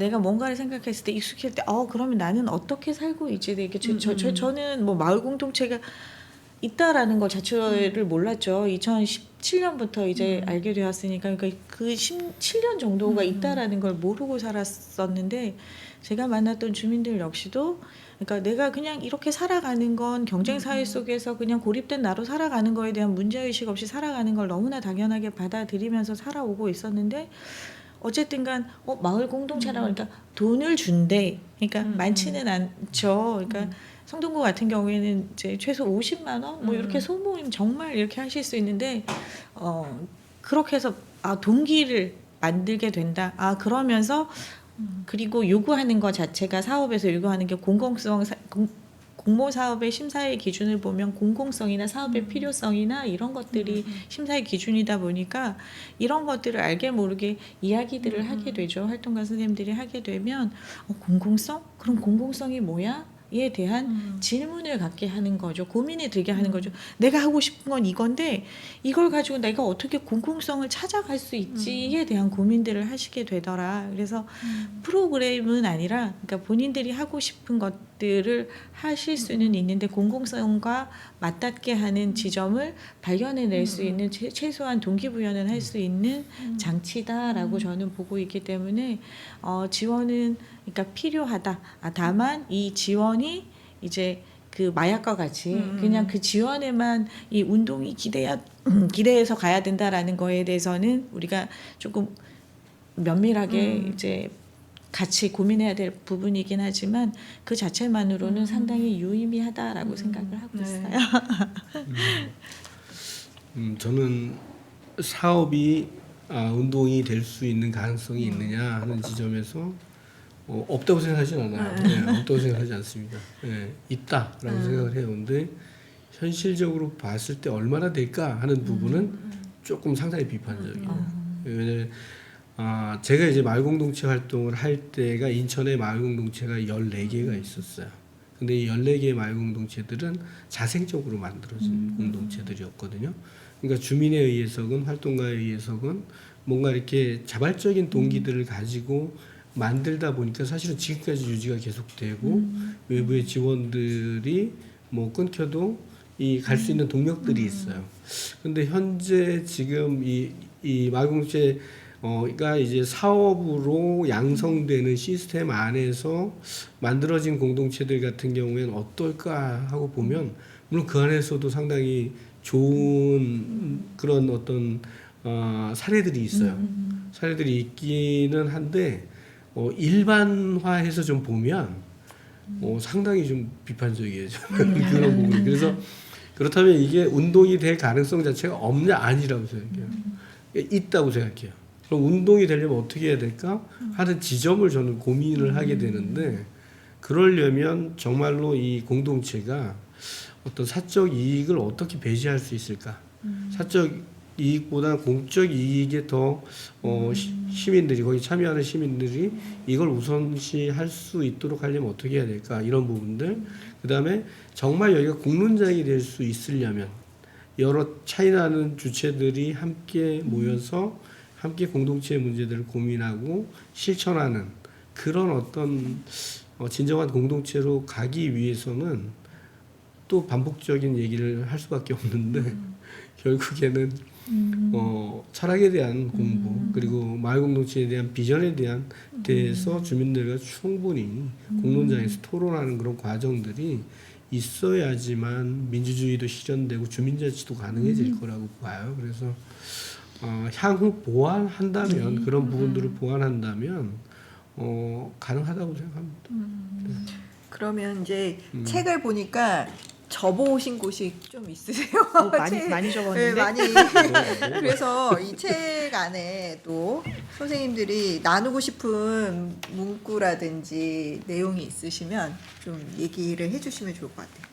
내가 뭔가를 생각했을 때 익숙할 때 그러면 나는 어떻게 살고 있지? 이게 저는 뭐 마을 공동체가 있다라는 것 자체를 몰랐죠. 2017년부터 이제 알게 되었으니까, 그러니까 그 7년 정도가 있다라는 걸 모르고 살았었는데, 제가 만났던 주민들 역시도, 그러니까 내가 그냥 이렇게 살아가는 건 경쟁 사회 속에서 그냥 고립된 나로 살아가는 거에 대한 문제의식 없이 살아가는 걸 너무나 당연하게 받아들이면서 살아오고 있었는데, 어쨌든간 마을 공동체라고 하니까 돈을 준대. 그러니까 많지는 않죠. 그러니까 성동구 같은 경우에는 이제 최소 50만 원 뭐 이렇게 소모임 정말 이렇게 하실 수 있는데 그렇게 해서 동기를 만들게 된다. 그러면서 그리고 요구하는 것 자체가, 사업에서 요구하는 게 공공성, 공모 사업의 심사의 기준을 보면 공공성이나 사업의 필요성이나 이런 것들이 심사의 기준이다 보니까 이런 것들을 알게 모르게 이야기들을 하게 되죠. 활동가 선생님들이 하게 되면 공공성? 그럼 공공성이 뭐야? 에 대한 질문을 갖게 하는 거죠. 고민이 들게 하는 거죠. 내가 하고 싶은 건 이건데 이걸 가지고 내가 어떻게 공공성을 찾아갈 수 있지에 대한 고민들을 하시게 되더라. 그래서 프로그램은 아니라, 그러니까 본인들이 하고 싶은 것들을 하실 수는 있는데 공공성과 맞닿게 하는 지점을 발견해낼 수 있는 최소한 동기부여는 할 수 있는 장치다라고 저는 보고 있기 때문에 지원은 그러니까 필요하다. 다만 이 지원이 이제 그 마약과 같이 그냥 그 지원에만 이 운동이 기대해서 가야 된다라는 거에 대해서는 우리가 조금 면밀하게 이제 같이 고민해야 될 부분이긴 하지만 그 자체만으로는 상당히 유의미하다라고 생각을 하고 네. 있어요. 저는 사업이 운동이 될 수 있는 가능성이 있느냐 하는 지점에서 없다고 생각하진 않아요. 네, 없다고 생각하지 않습니다. 네, 있다라고 생각을 해요. 근데 현실적으로 봤을 때 얼마나 될까 하는 부분은 조금 상당히 비판적이에요. 왜냐면 제가 이제 마을공동체 활동을 할 때가 인천에 마을공동체가 14개가 있었어요. 근데 이 14개의 마을공동체들은 자생적으로 만들어진 공동체들이었거든요. 그러니까 주민에 의해서건 활동가에 의해서건 뭔가 이렇게 자발적인 동기들을 가지고 만들다 보니까 사실은 지금까지 유지가 계속되고 외부의 지원들이 뭐 끊겨도 이 갈 수 있는 동력들이 있어요. 근데 현재 지금 이 마을공동체 가 이제 사업으로 양성되는 시스템 안에서 만들어진 공동체들 같은 경우에는 어떨까 하고 보면 물론 그 안에서도 상당히 좋은 그런 어떤 사례들이 있어요. 사례들이 있기는 한데 일반화해서 좀 보면 상당히 좀 비판적이에요. 저는 그런 부분이. 그래서 그렇다면 이게 운동이 될 가능성 자체가 없냐 아니라고 생각해요. 있다고 생각해요. 그럼 운동이 되려면 어떻게 해야 될까 하는 지점을 저는 고민을 하게 되는데 그러려면 정말로 이 공동체가 어떤 사적 이익을 어떻게 배제할 수 있을까? 사적 이익보다 공적 이익에 더 시민들이 거기 참여하는 시민들이 이걸 우선시할 수 있도록 하려면 어떻게 해야 될까? 이런 부분들. 그다음에 정말 여기가 공론장이 될 수 있으려면 여러 차이나는 주체들이 함께 모여서 함께 공동체의 문제들을 고민하고 실천하는 그런 어떤 진정한 공동체로 가기 위해서는 또 반복적인 얘기를 할 수밖에 없는데 결국에는 철학에 대한 공부 그리고 마을 공동체에 대한 비전에 대해서 주민들과 충분히 공론장에서 토론하는 그런 과정들이 있어야지만 민주주의도 실현되고 주민자치도 가능해질 거라고 봐요. 그래서 향후 보완한다면 그런 부분들을 보완한다면 가능하다고 생각합니다. 그러면 이제 책을 보니까 접어오신 곳이 좀 있으세요? 많이 적었는데. 네, 많이. 그래서 이 책 안에 또 선생님들이 나누고 싶은 문구라든지 내용이 있으시면 좀 얘기를 해주시면 좋을 것 같아요.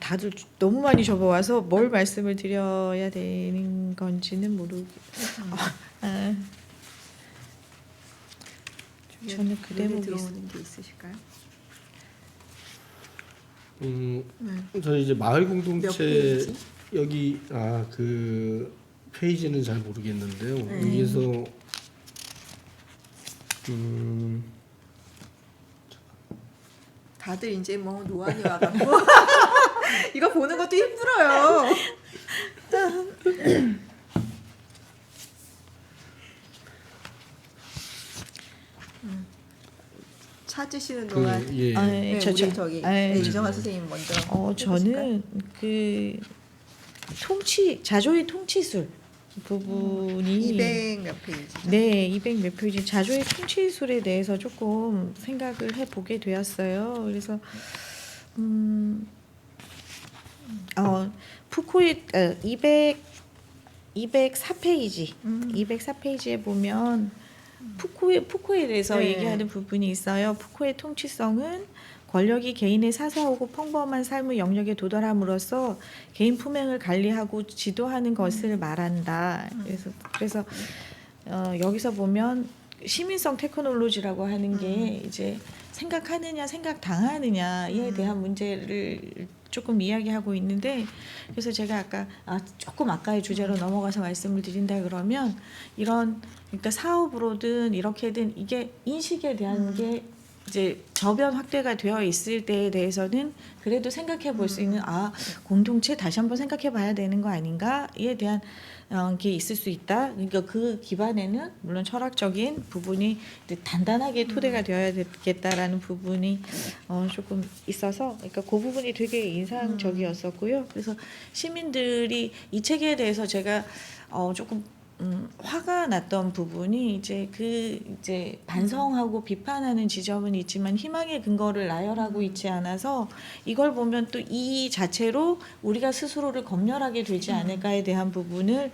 다들 너무 많이 접어와서 뭘 말씀을 드려야 되는 건지는 모르겠어요. 저는 그 눈에 대목이 들어오는 게 있으실까요? 저는 이제 마을 몇 공동체 페이지? 여기 그 페이지는 잘 모르겠는데요. 여기서 다들 이제 뭐 노안이 와갖고 이거 보는 것도 힘들어요. 찾으시는 동안 예. 네, 저 우리 저기 네, 이정아 선생님 먼저 해보실까요? 저는 그 자조의 통치술 부분이 200 몇 페이지. 네, 200 몇 페이지 자조의 통치술에 대해서 조금 생각을 해보게 되었어요. 그래서 푸코의 204페이지 204페이지에 보면 푸코에 대해서 네. 얘기하는 부분이 있어요. 푸코의 통치성은 권력이 개인의 사소하고 평범한 삶의 영역에 도달함으로써 개인 품행을 관리하고 지도하는 것을 말한다. 그래서 여기서 보면 시민성 테크놀로지라고 하는 게 이제 생각하느냐 생각당하느냐에 대한 문제를 조금 이야기하고 있는데 그래서 제가 조금 아까의 주제로 넘어가서 말씀을 드린다 그러면 이런 그러니까 사업으로든 이렇게든 이게 인식에 대한 게 이제 저변 확대가 되어 있을 때에 대해서는 그래도 생각해 볼 수 있는 공동체 다시 한번 생각해 봐야 되는 거 아닌가에 대한 게 있을 수 있다. 그러니까 그 기반에는 물론 철학적인 부분이 단단하게 토대가 되어야 되겠다라는 부분이 조금 있어서, 그러니까 그 부분이 되게 인상적이었었고요. 그래서 시민들이 이 책에 대해서 제가 조금 화가 났던 부분이 이제 반성하고 비판하는 지점은 있지만 희망의 근거를 나열하고 있지 않아서 이걸 보면 또 이 자체로 우리가 스스로를 검열하게 되지 않을까에 대한 부분을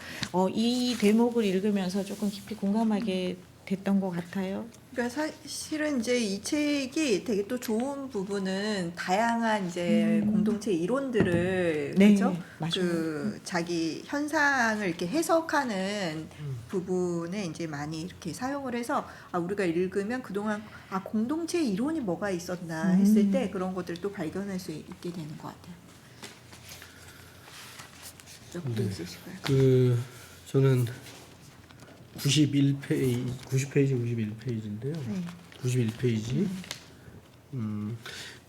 이 대목을 읽으면서 조금 깊이 공감하게 됐던 것 같아요. 그러니까 사실은 이제 이 책이 되게 또 좋은 부분은 다양한 이제 공동체 이론들을 네, 그죠? 맞아요. 그 자기 현상을 이렇게 해석하는 부분에 이제 많이 이렇게 사용을 해서 우리가 읽으면 그동안 공동체 이론이 뭐가 있었나 했을 때 그런 것들을 또 발견할 수 있게 되는 것 같아요. 몇 개 있으실까요? 저는 90페이지, 91페이지인데요. 91페이지.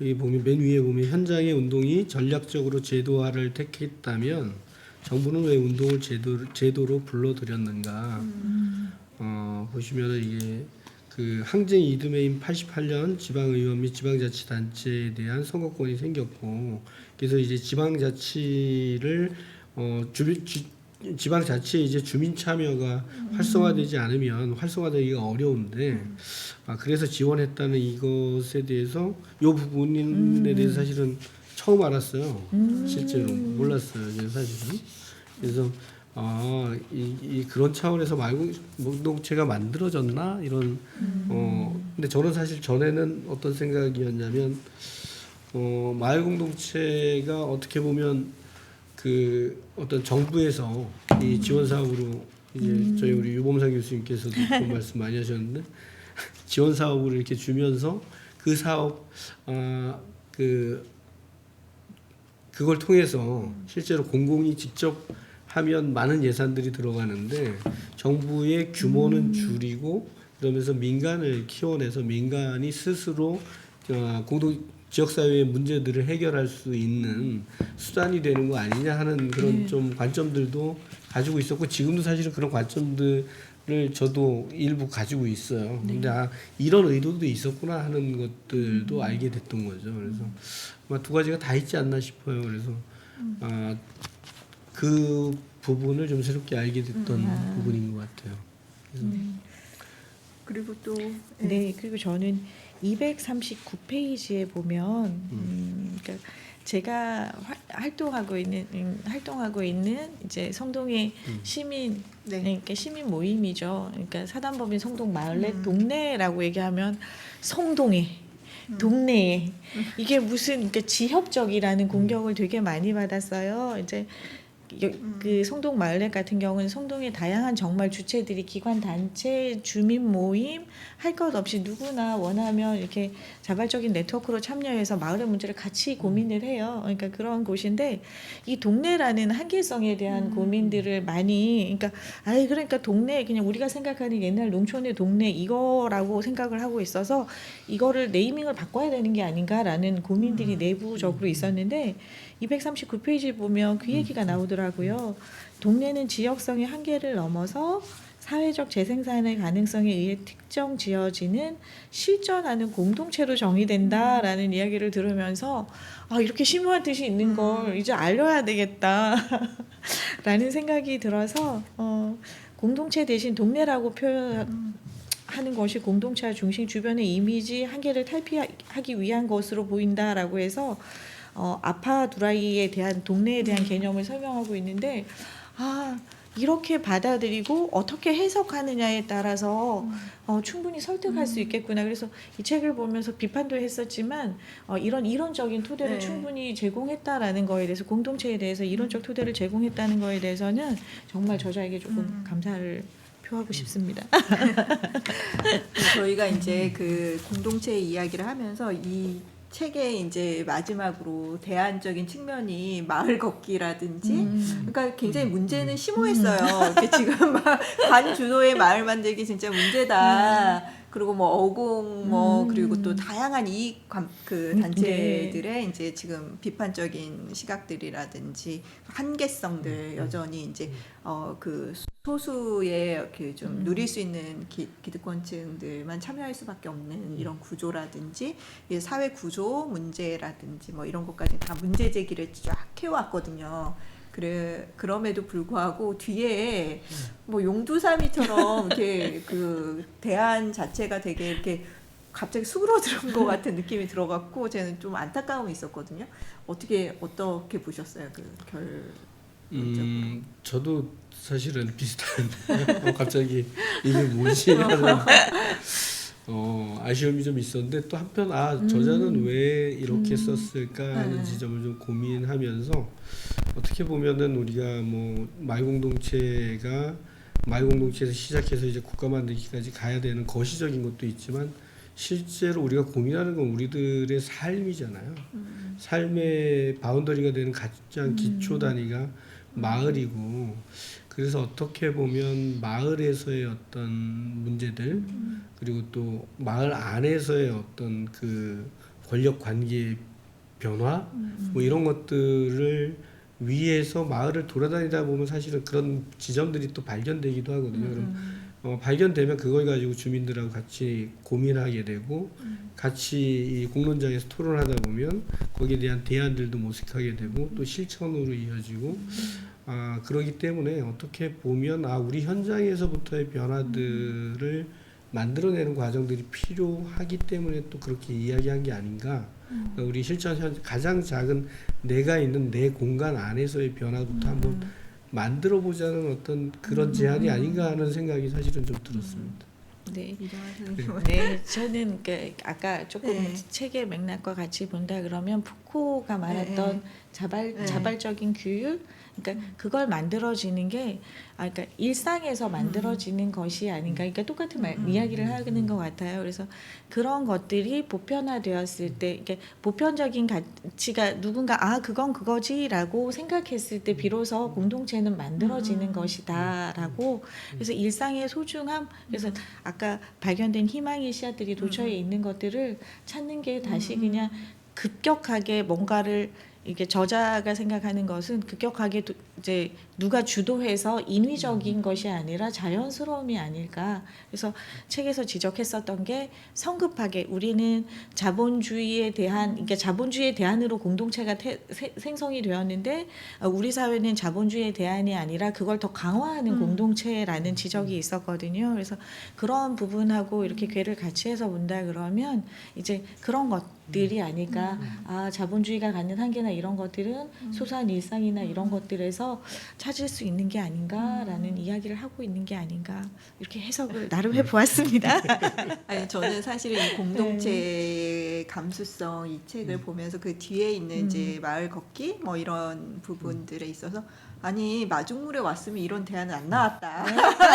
여기 보면 맨 위에 보면 현장의 운동이 전략적으로 제도화를 택했다면 정부는 왜 운동을 제도로 불러들였는가? 보시면 이게 그 항쟁 이듬해인 88년 지방의원 및 지방자치단체에 대한 선거권이 생겼고, 그래서 이제 지방자치를 지방자치에 이제 주민 참여가 활성화되지 않으면 활성화되기가 어려운데, 그래서 지원했다는 이것에 대해서 이 부분에 대해서 사실은 처음 알았어요. 실제로 몰랐어요, 이제 사실은. 그래서 그런 차원에서 마을공동체가 만들어졌나 이런. 근데 저는 사실 전에는 어떤 생각이었냐면, 마을공동체가 어떻게 보면 그 어떤 정부에서 이 지원 사업으로 이제 저희 우리 유범상 교수님께서도 그런 말씀 많이 하셨는데, 지원 사업을 이렇게 주면서 그 사업 그걸 통해서 실제로 공공이 직접 하면 많은 예산들이 들어가는데 정부의 규모는 줄이고 그러면서 민간을 키워내서 민간이 스스로 지역사회의 문제들을 해결할 수 있는 수단이 되는 거 아니냐 하는 그런 좀 관점들도 가지고 있었고, 지금도 사실은 그런 관점들을 저도 일부 가지고 있어요. 근데 이런 의도도 있었구나 하는 것들도 알게 됐던 거죠. 그래서 아마 두 가지가 다 있지 않나 싶어요. 그래서 그 부분을 좀 새롭게 알게 됐던 부분인 것 같아요. 그리고 또 네, 그리고 저는 239페이지에 보면 그러니까 제가 활동하고 있는 이제 성동의 시민, 그러니까 시민 모임이죠. 그러니까 사단법인 성동 마을내 동네라고 얘기하면 성동에 동네에 이게 무슨 그러니까 지협적이라는 공격을 되게 많이 받았어요. 이제 그 성동 마을넷 같은 경우는 성동의 다양한 정말 주체들이 기관 단체 주민 모임 할 것 없이 누구나 원하면 이렇게 자발적인 네트워크로 참여해서 마을의 문제를 같이 고민을 해요. 그러니까 그런 곳인데 이 동네라는 한계성에 대한 고민들을 많이 그러니까 동네 그냥 우리가 생각하는 옛날 농촌의 동네 이거라고 생각을 하고 있어서 이거를 네이밍을 바꿔야 되는 게 아닌가라는 고민들이 내부적으로 있었는데 239페이지 보면 그 얘기가 나오더라고요. 동네는 지역성의 한계를 넘어서 사회적 재생산의 가능성에 의해 특정 지어지는 실존하는 공동체로 정의된다라는 이야기를 들으면서 이렇게 심오한 뜻이 있는 걸 이제 알려야 되겠다라는 생각이 들어서 공동체 대신 동네라고 표현하는 것이 공동체와 중심 주변의 이미지 한계를 탈피하기 위한 것으로 보인다라고 해서 아파두라이에 대한 동네에 대한 개념을 설명하고 있는데 이렇게 받아들이고 어떻게 해석하느냐에 따라서 충분히 설득할 수 있겠구나. 그래서 이 책을 보면서 비판도 했었지만 이런 이론적인 토대를 충분히 제공했다라는 거에 대해서 공동체에 대해서 이론적 토대를 제공했다는 거에 대해서는 정말 저자에게 조금 감사를 표하고 싶습니다. 저희가 이제 그 공동체 이야기를 하면서 이 책의 이제 마지막으로 대안적인 측면이 마을 걷기라든지, 그러니까 굉장히 문제는 심오했어요. 이렇게 지금 관 주도의 마을 만들기 진짜 문제다. 그리고 뭐 어공 뭐 그리고 또 다양한 이익 그 단체들의 이제 지금 비판적인 시각들이라든지 한계성들 여전히 이제 그 소수의 이렇게 좀 누릴 수 있는 기득권층들만 참여할 수밖에 없는 이런 구조라든지 사회 구조 문제라든지 뭐 이런 것까지 다 문제 제기를 쫙 해왔거든요. 그럼에도 불구하고 뒤에 뭐 용두사미처럼 이렇게 그 대안 자체가 되게 이렇게 갑자기 수그러드는 것 같은 느낌이 들어갖고 저는 좀 안타까움이 있었거든요. 어떻게 보셨어요? 그 저도 사실은 비슷한 갑자기 이게 뭐지 하는 아쉬움이 좀 있었는데 또 한편 저자는 왜 이렇게 썼을까 하는 지점을 좀 고민하면서 어떻게 보면은 우리가 뭐 마을공동체에서 시작해서 이제 국가 만들기까지 가야 되는 거시적인 것도 있지만 실제로 우리가 고민하는 건 우리들의 삶이잖아요. 삶의 바운더리가 되는 가장 기초 단위가 마을이고, 그래서 어떻게 보면 마을에서의 어떤 문제들 그리고 또 마을 안에서의 어떤 그 권력 관계의 변화 뭐 이런 것들을 위에서 마을을 돌아다니다 보면 사실은 그런 지점들이 또 발견되기도 하거든요. 그럼 발견되면 그걸 가지고 주민들하고 같이 고민하게 되고 같이 이 공론장에서 토론하다 보면 거기에 대한 대안들도 모색하게 되고 또 실천으로 이어지고 그러기 때문에 어떻게 보면 우리 현장에서부터의 변화들을 만들어내는 과정들이 필요하기 때문에 또 그렇게 이야기한 게 아닌가. 그러니까 우리 실천 가장 작은 내가 있는 내 공간 안에서의 변화부터 한번 만들어보자는 어떤 그런 제안이 아닌가 하는 생각이 사실은 좀 들었습니다. 네. 이동환 네, 저는 아까 조금 네. 책의 맥락과 같이 본다 그러면 푸코가 말했던 자발적인 규율, 그러니까 그걸 만들어지는 게 그러니까 일상에서 만들어지는 것이 아닌가. 그러니까 똑같은 이야기를 하는 것 같아요. 그래서 그런 것들이 보편화되었을 때, 이게 보편적인 가치가 누군가 그건 그거지라고 생각했을 때 비로소 공동체는 만들어지는 것이다라고. 그래서 일상의 소중함, 그래서 아까 발견된 희망의 씨앗들이 도처에 있는 것들을 찾는 게 다시 그냥 급격하게 뭔가를 이게 저자가 생각하는 것은 급격하게 이제 누가 주도해서 인위적인 것이 아니라 자연스러움이 아닐까. 그래서 책에서 지적했었던 게 성급하게 우리는 자본주의에 대한, 그러니까 자본주의의 대안으로 공동체가 생성이 되었는데 우리 사회는 자본주의의 대안이 아니라 그걸 더 강화하는 공동체라는 지적이 있었거든요. 그래서 그런 부분하고 이렇게 궤를 같이 해서 본다 그러면 이제 그런 것들이 아닐까. 자본주의가 갖는 한계나 이런 것들은 소소한 일상이나 이런 것들에서 찾을 수 있는 게 아닌가라는 이야기를 하고 있는 게 아닌가, 이렇게 해석을 나름 해보았습니다. 아니 저는 사실은 이 공동체의 감수성 이 책을 보면서 그 뒤에 있는 이제 마을 걷기 뭐 이런 부분들에 있어서 아니 마중물에 왔으면 이런 대안은 안 나왔다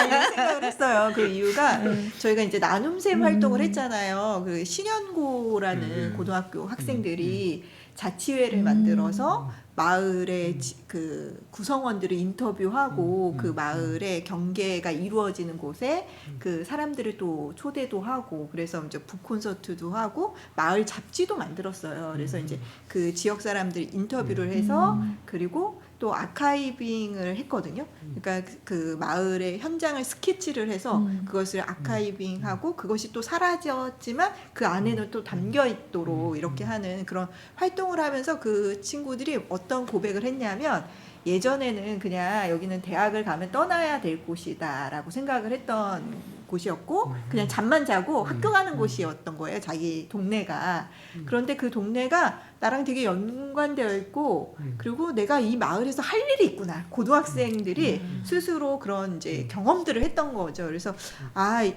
이런 생각을 했어요. 그 이유가 저희가 이제 나눔샘 활동을 했잖아요. 그 신현고라는 고등학교 학생들이 자치회를 만들어서 마을의 그 구성원들을 인터뷰하고 그 마을의 경계가 이루어지는 곳에 그 사람들을 또 초대도 하고 그래서 이제 북 콘서트도 하고 마을 잡지도 만들었어요. 그래서 이제 그 지역 사람들 인터뷰를 해서 그리고 또 아카이빙을 했거든요. 그러니까 그 마을의 현장을 스케치를 해서 그것을 아카이빙하고 그것이 또 사라졌지만 그 안에는 또 담겨 있도록 이렇게 하는 그런 활동을 하면서 그 친구들이 어떤 고백을 했냐면 예전에는 그냥 여기는 대학을 가면 떠나야 될 곳이다라고 생각을 했던 곳이었고 그냥 잠만 자고 학교 가는 곳이었던 거예요. 자기 동네가. 그런데 그 동네가 나랑 되게 연관되어 있고 그리고 내가 이 마을에서 할 일이 있구나. 고등학생들이 스스로 그런 이제 경험들을 했던 거죠. 그래서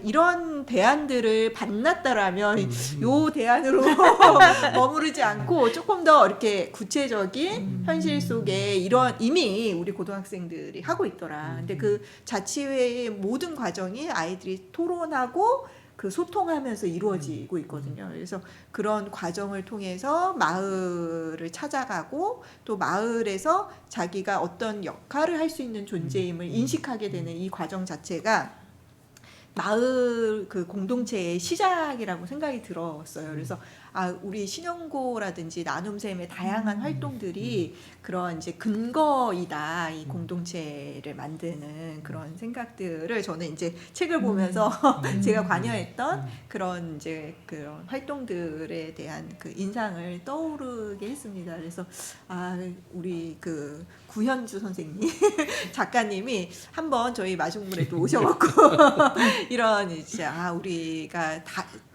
이런 대안들을 받났다라면 요 대안으로 머무르지 않고 조금 더 이렇게 구체적인 현실 속에 이런 이미 우리 고등학생들이 하고 있더라. 근데 그 자치회의 모든 과정이 아이들이 토론하고 그 소통하면서 이루어지고 있거든요. 그래서 그런 과정을 통해서 마을을 찾아가고 또 마을에서 자기가 어떤 역할을 할 수 있는 존재임을 인식하게 되는 이 과정 자체가 마을 그 공동체의 시작이라고 생각이 들었어요. 그래서 우리 신영고라든지 나눔샘의 다양한 활동들이 그런 이제 근거이다, 이 공동체를 만드는 그런 생각들을 저는 이제 책을 보면서 제가 관여했던 그런 이제 그런 활동들에 대한 그 인상을 떠오르게 했습니다. 그래서 우리 그 구현주 선생님 작가님이 한번 저희 마중물에도 오셔갖고 이런 이제 우리가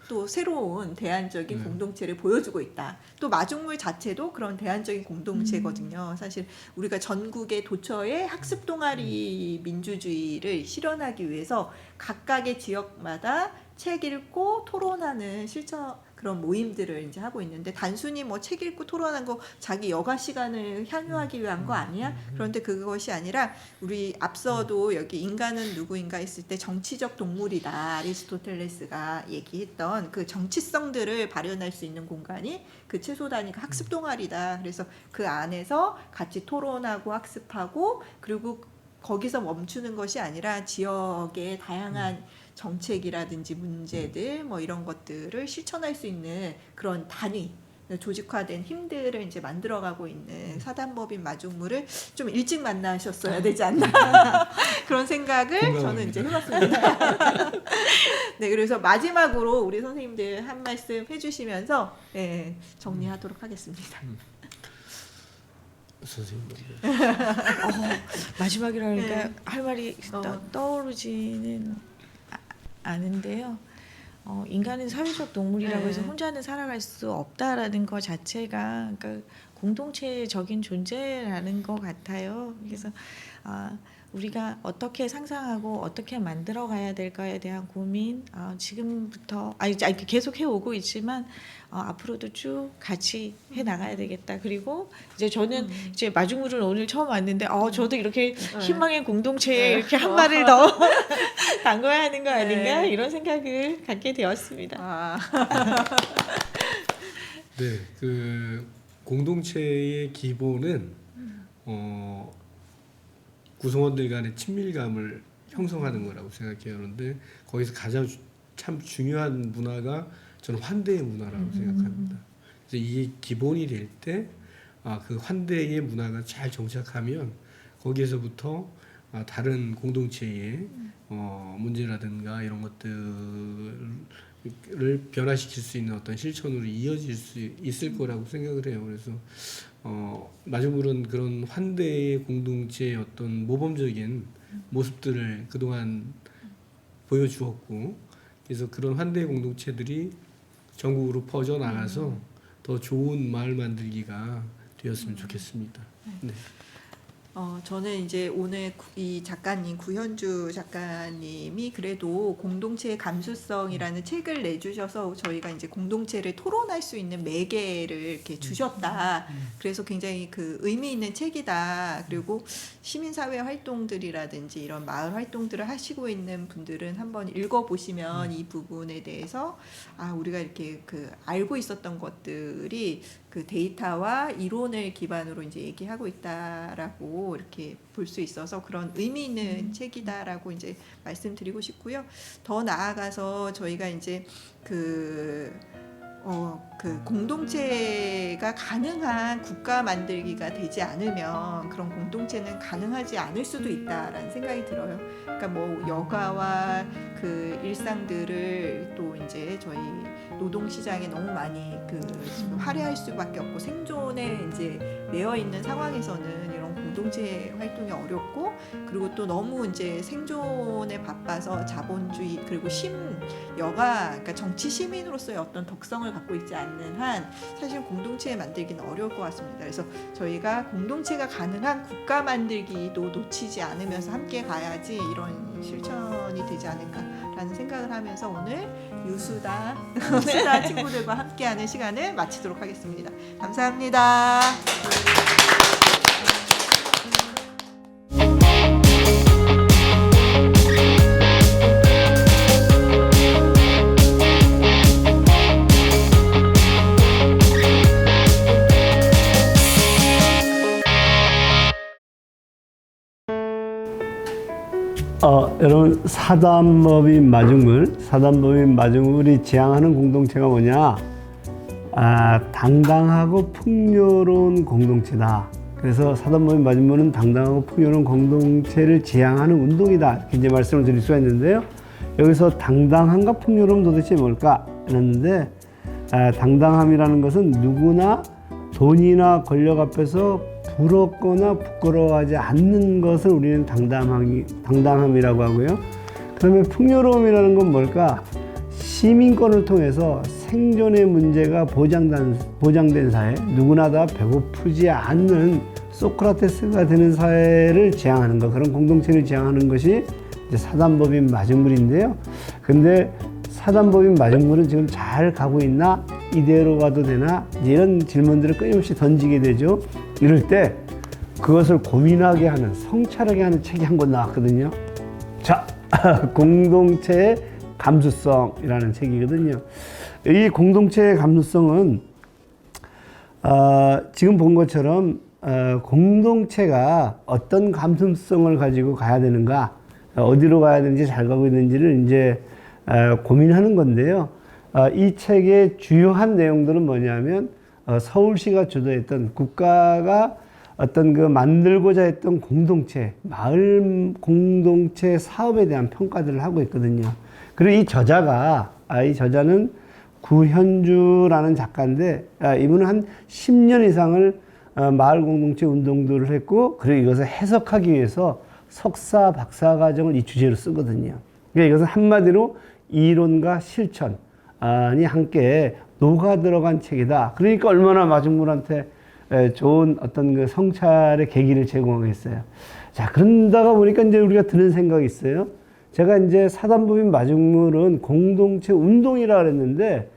또 새로운 대안적인 공동체를 보여주고 있다. 또 마중물 자체도 그런 대안적인 공동체거든요. 사실 우리가 전국의 도처의 학습 동아리 민주주의를 실현하기 위해서 각각의 지역마다 책 읽고 토론하는 실천 그런 모임들을 이제 하고 있는데, 단순히 뭐 책 읽고 토론한 거 자기 여가 시간을 향유하기 위한 거 아니야? 그런데 그것이 아니라 우리 앞서도 여기 인간은 누구인가 했을 때 정치적 동물이다, 아리스토텔레스가 얘기했던 그 정치성들을 발현할 수 있는 공간이 그 최소 단위가 학습 동아리다. 그래서 그 안에서 같이 토론하고 학습하고, 그리고 거기서 멈추는 것이 아니라 지역의 다양한 정책이라든지 문제들 뭐 이런 것들을 실천할 수 있는 그런 단위, 조직화된 힘들을 이제 만들어가고 있는 사단법인 마중물을 좀 일찍 만나셨어야 되지 않나 그런 생각을 저는 이제 해봤습니다. 네, 그래서 마지막으로 우리 선생님들 한 말씀 해주시면서 정리하도록 하겠습니다. 선생님 마지막이라니까 할 말이 떠오르지는 않은데요. 인간은 사회적 동물이라고 해서 혼자는 살아갈 수 없다라는 것 자체가 그러니까 공동체적인 존재라는 것 같아요. 그래서 우리가 어떻게 상상하고 어떻게 만들어 가야 될까에 대한 고민 지금부터 계속 해오고 있지만 앞으로도 쭉 같이 해 나가야 되겠다. 그리고 이제 저는 이제 마중물은 오늘 처음 왔는데 저도 이렇게 희망의 공동체에 이렇게 한 발을 더 담궈야 하는 거 아닌가 이런 생각을 갖게 되었습니다. 네, 그 공동체의 기본은 구성원들 간의 친밀감을 형성하는 거라고 생각해요. 그런데 거기서 가장 참 중요한 문화가 저는 환대의 문화라고 생각합니다. 그래서 이게 기본이 될 때 그 환대의 문화가 잘 정착하면 거기에서부터 다른 공동체의 문제라든가 이런 것들을 변화시킬 수 있는 어떤 실천으로 이어질 수 있을 거라고 생각을 해요. 그래서 마중물은 그런 환대의 공동체의 어떤 모범적인 모습들을 그동안 보여주었고, 그래서 그런 환대의 공동체들이 전국으로 퍼져나가서 더 좋은 마을 만들기가 되었으면 좋겠습니다. 네. 저는 이제 오늘 이 작가님, 구현주 작가님이 그래도 공동체의 감수성이라는 책을 내주셔서 저희가 이제 공동체를 토론할 수 있는 매개를 이렇게 주셨다. 그래서 굉장히 그 의미 있는 책이다. 그리고 시민사회 활동들이라든지 이런 마을 활동들을 하시고 있는 분들은 한번 읽어보시면 이 부분에 대해서 우리가 이렇게 그 알고 있었던 것들이 그 데이터와 이론을 기반으로 이제 얘기하고 있다라고 이렇게 볼 수 있어서 그런 의미 있는 책이다라고 이제 말씀드리고 싶고요. 더 나아가서 저희가 이제 그 공동체가 가능한 국가 만들기가 되지 않으면 그런 공동체는 가능하지 않을 수도 있다라는 생각이 들어요. 그러니까 뭐 여가와 그 일상들을 또 이제 저희 노동시장에 너무 많이 지금 할애할 수밖에 없고 생존에 이제 매여 있는 상황에서는 이런 공동체 활동이 어렵고, 그리고 또 너무 이제 생존에 바빠서 자본주의 그리고 그러니까 정치 시민으로서의 어떤 덕성을 갖고 있지 않는 한 사실 공동체 만들기는 어려울 것 같습니다. 그래서 저희가 공동체가 가능한 국가 만들기도 놓치지 않으면서 함께 가야지 이런 실천이 되지 않을까라는 생각을 하면서 오늘 유수다 친구들과 함께하는 시간을 마치도록 하겠습니다. 감사합니다. 여러분, 사단법인 마중물이 지향하는 공동체가 뭐냐? 당당하고 풍요로운 공동체다. 그래서 사단법인 마중물은 당당하고 풍요로운 공동체를 지향하는 운동이다. 이렇게 이제 말씀을 드릴 수가 있는데요. 여기서 당당함과 풍요로움 도대체 뭘까? 이랬는데, 당당함이라는 것은 누구나 돈이나 권력 앞에서 부럽거나 부끄러워하지 않는 것을 우리는 당당함이라고 하고요. 그다음에 풍요로움이라는 건 뭘까? 시민권을 통해서 생존의 문제가 보장된 사회, 누구나 다 배고프지 않는 소크라테스가 되는 사회를 지향하는 것, 그런 공동체를 지향하는 것이 이제 사단법인 마중물인데요. 근데 사단법인 마중물은 지금 잘 가고 있나? 이대로 가도 되나? 이런 질문들을 끊임없이 던지게 되죠. 이럴 때 그것을 고민하게 하는, 성찰하게 하는 책이 한 권 나왔거든요. 자, 공동체의 감수성이라는 책이거든요. 이 공동체의 감수성은 지금 본 것처럼 공동체가 어떤 감수성을 가지고 가야 되는가, 어디로 가야 되는지, 잘 가고 있는지를 이제 고민하는 건데요. 이 책의 주요한 내용들은 뭐냐면 서울시가 주도했던, 국가가 어떤 그 만들고자 했던 공동체, 마을 공동체 사업에 대한 평가들을 하고 있거든요. 그리고 이 저자는 구현주라는 작가인데, 이분은 한 10년 이상을 마을 공동체 운동들을 했고, 그리고 이것을 해석하기 위해서 석사, 박사 과정을 이 주제로 쓰거든요. 그러니까 이것은 한마디로 이론과 실천이 함께 녹아 들어간 책이다. 그러니까 얼마나 마중물한테 좋은 어떤 그 성찰의 계기를 제공하겠어요. 자, 그런다가 보니까 이제 우리가 드는 생각이 있어요. 제가 이제 사단법인 마중물은 공동체 운동이라 그랬는데,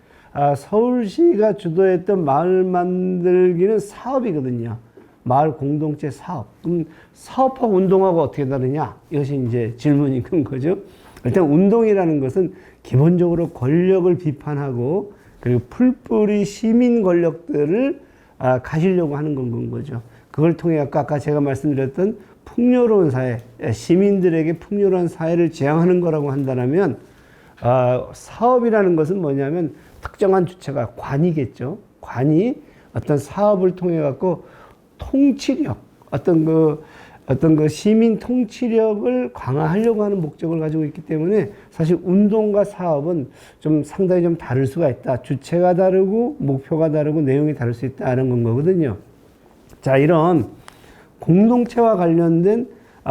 서울시가 주도했던 마을 만들기는 사업이거든요. 마을 공동체 사업. 그럼 사업하고 운동하고 어떻게 다르냐? 이것이 이제 질문이 큰 거죠. 일단 운동이라는 것은 기본적으로 권력을 비판하고, 그리고 풀뿌리 시민 권력들을 가시려고 하는 건 거죠. 그걸 통해 아까 제가 말씀드렸던 풍요로운 사회, 시민들에게 풍요로운 사회를 지향하는 거라고 한다면, 사업이라는 것은 뭐냐면 특정한 주체가, 관이겠죠. 관이 어떤 사업을 통해 갖고 통치력, 어떤 그 시민 통치력을 강화하려고 하는 목적을 가지고 있기 때문에 사실 운동과 사업은 좀 상당히 좀 다를 수가 있다. 주체가 다르고 목표가 다르고 내용이 다를 수 있다는 거거든요. 자, 이런 공동체와 관련된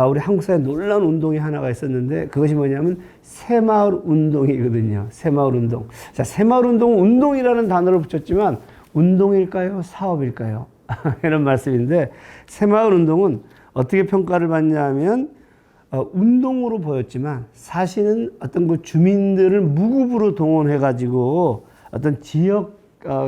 우리 한국 사회 놀라운 운동이 하나가 있었는데, 그것이 뭐냐면 새마을 운동이거든요. 새마을 운동. 자, 새마을 운동은 운동이라는 단어를 붙였지만 운동일까요? 사업일까요? 이런 말씀인데, 새마을 운동은 어떻게 평가를 받냐 하면 운동으로 보였지만 사실은 어떤 그 주민들을 무급으로 동원해 가지고 어떤 지역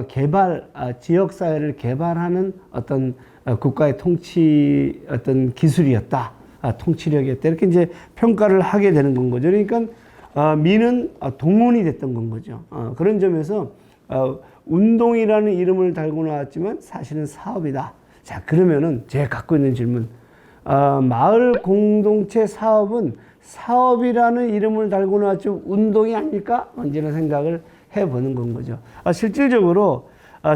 개발, 지역 사회를 개발하는 어떤 국가의 통치 어떤 기술이었다, 통치력이었다, 이렇게 이제 평가를 하게 되는 건 거죠. 그러니까 민은 동원이 됐던 건 거죠. 그런 점에서 운동이라는 이름을 달고 나왔지만 사실은 사업이다. 자, 그러면은 제가 갖고 있는 질문, 마을 공동체 사업은 사업이라는 이름을 달고 나왔죠, 운동이 아닐까? 언제나 생각을 해보는 건 거죠. 실질적으로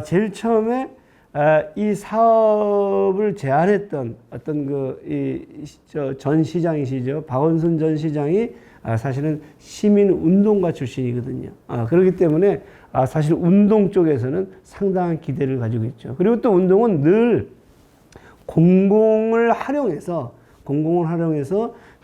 제일 처음에 이 사업을 제안했던 어떤 전 시장이시죠, 박원순 전 시장이 사실은 시민 운동가 출신이거든요. 그렇기 때문에 사실 운동 쪽에서는 상당한 기대를 가지고 있죠. 그리고 또 운동은 늘 공공을 활용해서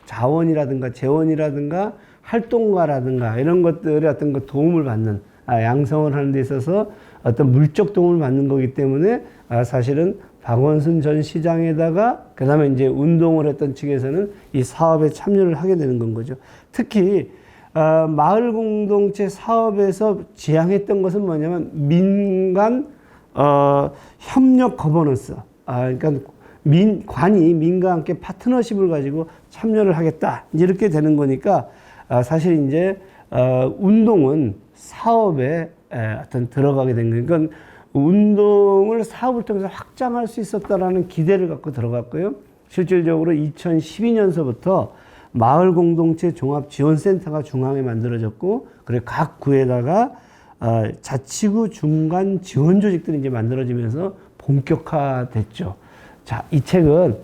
자원이라든가 재원이라든가 활동가라든가 이런 것들의 어떤 그 도움을 받는, 양성을 하는 데 있어서 어떤 물적 도움을 받는 거기 때문에 사실은 박원순 전 시장에다가 그 다음에 이제 운동을 했던 측에서는 이 사업에 참여를 하게 되는 건 거죠. 특히 마을 공동체 사업에서 지향했던 것은 뭐냐면 민간 협력 거버넌스, 그러니까 관이 민과 함께 파트너십을 가지고 참여를 하겠다, 이렇게 되는 거니까 사실 이제 운동은 사업에 어떤 들어가게 된 거예요. 그러니까 운동을 사업을 통해서 확장할 수 있었다라는 기대를 갖고 들어갔고요. 실질적으로 2012년서부터 마을 공동체 종합 지원센터가 중앙에 만들어졌고, 그리고 각 구에다가 자치구 중간 지원 조직들이 이제 만들어지면서 본격화됐죠. 자, 이 책은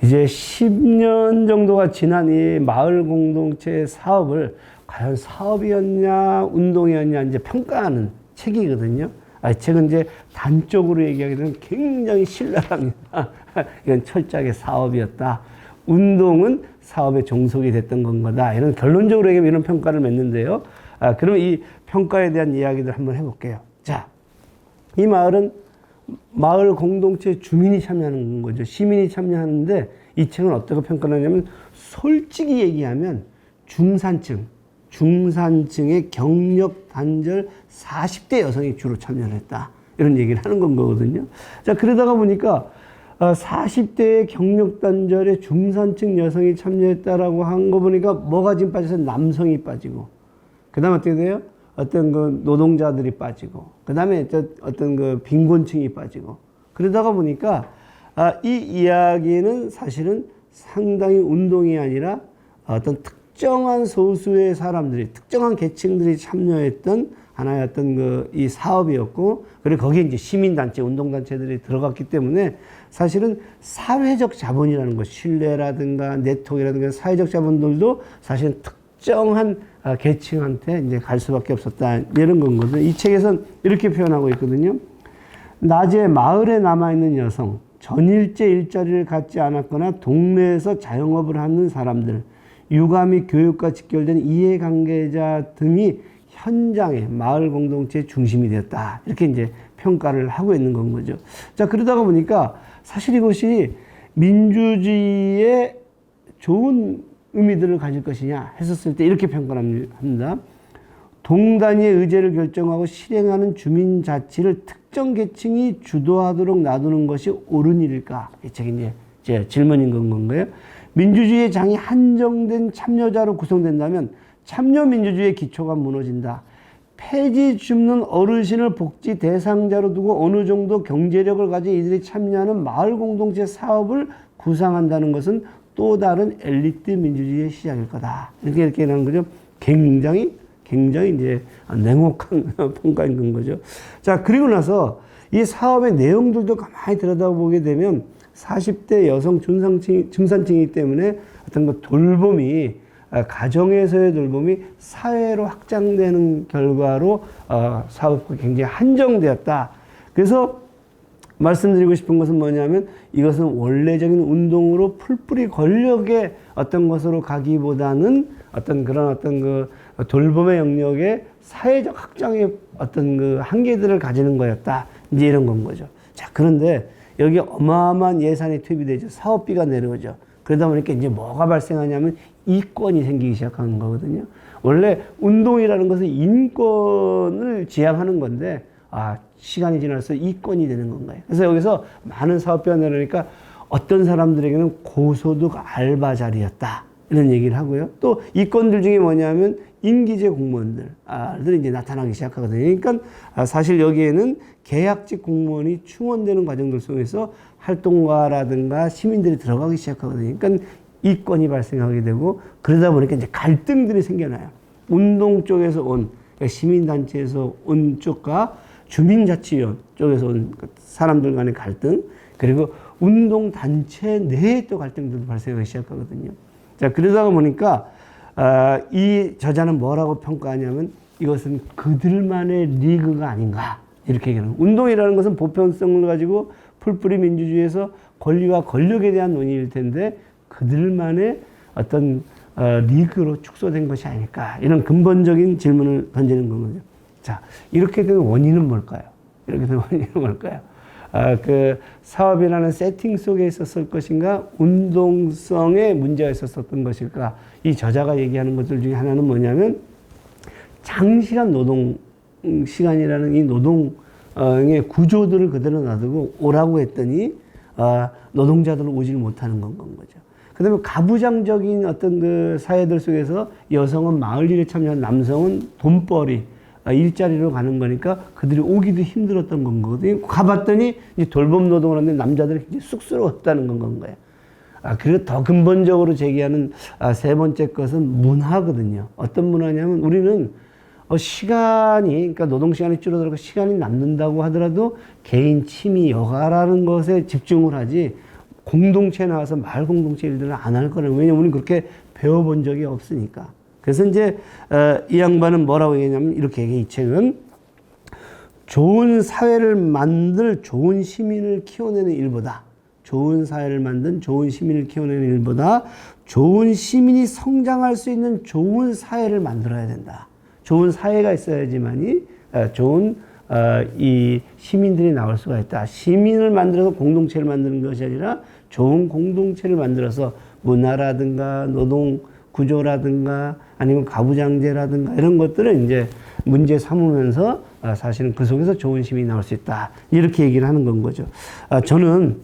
이제 10년 정도가 지난 이 마을 공동체 사업을 과연 사업이었냐, 운동이었냐 이제 평가하는 책이거든요. 이 책은 이제 단적으로 얘기하게 되면 굉장히 신랄합니다. 이건 철저하게 사업이었다. 운동은 사업의 종속이 됐던 건 거다. 이런 결론적으로 얘기하면 이런 평가를 맺는데요. 그럼 이 평가에 대한 이야기들 한번 해볼게요. 자, 이 마을은 마을 공동체 주민이 참여하는 거죠. 시민이 참여하는데 이 책은 어떻게 평가를 하냐면 솔직히 얘기하면 중산층의 경력 단절 40대 여성이 주로 참여를 했다. 이런 얘기를 하는 건 거거든요. 자, 그러다가 보니까 40대의 경력 단절에 중산층 여성이 참여했다라고 한 거 보니까 뭐가 지금 빠져서 남성이 빠지고, 그 다음에 어떻게 돼요? 어떤 그 노동자들이 빠지고, 그 다음에 어떤 그 빈곤층이 빠지고, 그러다가 보니까 이 이야기는 사실은 상당히 운동이 아니라 어떤 특정한 소수의 사람들이, 특정한 계층들이 참여했던 하나의 어떤 이 사업이었고, 그리고 거기에 이제 시민단체, 운동단체들이 들어갔기 때문에 사실은 사회적 자본이라는 것, 신뢰라든가 네트워크라든가 사회적 자본들도 사실은 특정한 계층한테 이제 갈 수밖에 없었다. 이런 건거든요. 이 책에서는 이렇게 표현하고 있거든요. 낮에 마을에 남아있는 여성, 전일제 일자리를 갖지 않았거나 동네에서 자영업을 하는 사람들, 육아 및 교육과 직결된 이해관계자 등이 현장의 마을 공동체의 중심이 되었다. 이렇게 이제 평가를 하고 있는 건 거죠. 자, 그러다가 보니까 사실 이것이 민주주의의 좋은 의미들을 가질 것이냐 했었을 때 이렇게 평가를 합니다. 동단위의 의제를 결정하고 실행하는 주민자치를 특정 계층이 주도하도록 놔두는 것이 옳은 일일까? 이 책이 이제 질문인 건가요? 민주주의의 장이 한정된 참여자로 구성된다면 참여민주주의의 기초가 무너진다. 폐지 줍는 어르신을 복지 대상자로 두고 어느 정도 경제력을 가진 이들이 참여하는 마을 공동체 사업을 구상한다는 것은 또 다른 엘리트 민주주의의 시작일 거다. 이렇게 하는 거죠. 굉장히 이제 냉혹한 평가인 건 거죠. 자, 그리고 나서 이 사업의 내용들도 가만히 들여다보게 되면 40대 여성 중산층이기 때문에 어떤 그 돌봄이 가정에서의 돌봄이 사회로 확장되는 결과로 사업과 굉장히 한정되었다. 그래서 말씀드리고 싶은 것은 뭐냐면 이것은 원래적인 운동으로 풀뿌리 권력의 어떤 것으로 가기보다는 어떤 그런 어떤 그 돌봄의 영역에 사회적 확장의 어떤 그 한계들을 가지는 거였다. 이제 이런 건 거죠. 자, 그런데 여기 어마어마한 예산이 투입이 되죠. 사업비가 내려오죠. 그러다 보니까 이제 뭐가 발생하냐면 이권이 생기기 시작하는 거거든요. 원래 운동이라는 것은 인권을 지향하는 건데, 시간이 지나서 이권이 되는 건가요. 그래서 여기서 많은 사업비가 내려오니까 어떤 사람들에게는 고소득 알바 자리였다. 이런 얘기를 하고요. 또 이권들 중에 뭐냐면 임기제 공무원들이 이제 나타나기 시작하거든요. 그러니까 사실 여기에는 계약직 공무원이 충원되는 과정들 속에서 활동가라든가 시민들이 들어가기 시작하거든요. 그러니까 이권이 발생하게 되고 그러다 보니까 이제 갈등들이 생겨나요. 운동 쪽에서 온, 그러니까 시민단체에서 온 쪽과 주민자치위원 쪽에서 온 사람들 간의 갈등, 그리고 운동단체 내에 또 갈등들도 발생하기 시작하거든요. 자, 그러다가 보니까 이 저자는 뭐라고 평가하냐면 이것은 그들만의 리그가 아닌가 이렇게 얘기하는 거예요. 운동이라는 것은 보편성을 가지고 풀뿌리 민주주의에서 권리와 권력에 대한 논의일 텐데 그들만의 어떤 리그로 축소된 것이 아닐까 이런 근본적인 질문을 던지는 거거든요. 자, 이렇게 된 원인은 뭘까요? 이렇게 된 원인은 뭘까요? 그 사업이라는 세팅 속에 있었을 것인가, 운동성에 문제가 있었던 것일까? 이 저자가 얘기하는 것들 중에 하나는 뭐냐면 장시간 노동 시간이라는 이 노동의 구조들을 그대로 놔두고 오라고 했더니 노동자들은 오질 못하는 건 거죠. 그 다음에 가부장적인 어떤 그 사회들 속에서 여성은 마을 일에 참여한 남성은 돈벌이 일자리로 가는 거니까 그들이 오기도 힘들었던 건 거거든요. 가봤더니 이제 돌봄 노동을 하는데 남자들이 굉장히 쑥스러웠다는 건 거예요. 그리고 더 근본적으로 제기하는 세 번째 것은 문화거든요. 어떤 문화냐면 우리는 시간이, 그러니까 노동 시간이 줄어들고 시간이 남는다고 하더라도 개인 취미 여가라는 것에 집중을 하지 공동체에 나와서 마을 공동체 일들은 안 할 거예요. 왜냐면 우리는 그렇게 배워본 적이 없으니까. 그래서 이제 이 양반은 뭐라고 얘기하냐면 이렇게 얘기해. 이 책은 좋은 사회를 만들 좋은 시민을 키워내는 일보다, 좋은 사회를 만든 좋은 시민을 키워내는 일보다 좋은 시민이 성장할 수 있는 좋은 사회를 만들어야 된다. 좋은 사회가 있어야지만이 좋은 이 시민들이 나올 수가 있다. 시민을 만들어서 공동체를 만드는 것이 아니라 좋은 공동체를 만들어서 문화라든가 노동 구조라든가 아니면 가부장제라든가 이런 것들을 이제 문제 삼으면서 사실은 그 속에서 좋은 시민이 나올 수 있다. 이렇게 얘기를 하는 건 거죠. 저는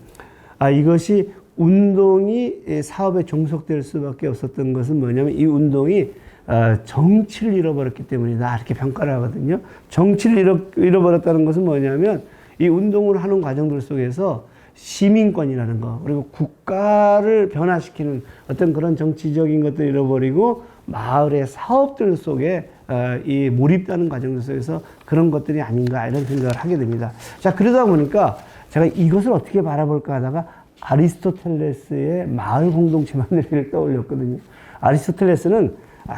이것이 운동이 사업에 종속될 수밖에 없었던 것은 뭐냐면 이 운동이 정치를 잃어버렸기 때문이다. 이렇게 평가를 하거든요. 정치를 잃어버렸다는 것은 뭐냐면 이 운동을 하는 과정들 속에서 시민권이라는 거, 그리고 국가를 변화시키는 어떤 그런 정치적인 것들을 잃어버리고 마을의 사업들 속에 이 몰입하는 과정들 속에서 그런 것들이 아닌가 이런 생각을 하게 됩니다. 자, 그러다 보니까 제가 이것을 어떻게 바라볼까 하다가 아리스토텔레스의 마을 공동체 만들기를 떠올렸거든요. 아리스토텔레스는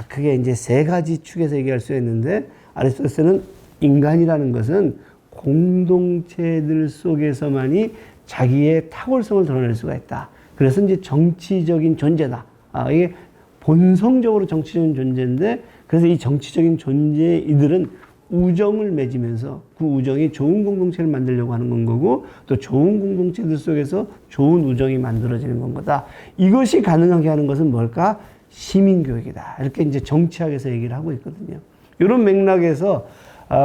그게 이제 세 가지 축에서 얘기할 수 있는데, 아리스토텔레스는 인간이라는 것은 공동체들 속에서만이 자기의 탁월성을 드러낼 수가 있다. 그래서 이제 정치적인 존재다. 이게 본성적으로 정치적인 존재인데, 그래서 이 정치적인 존재 이들은 우정을 맺으면서 그 우정이 좋은 공동체를 만들려고 하는 건 거고, 또 좋은 공동체들 속에서 좋은 우정이 만들어지는 건 거다. 이것이 가능하게 하는 것은 뭘까? 시민교육이다. 이렇게 이제 정치학에서 얘기를 하고 있거든요. 이런 맥락에서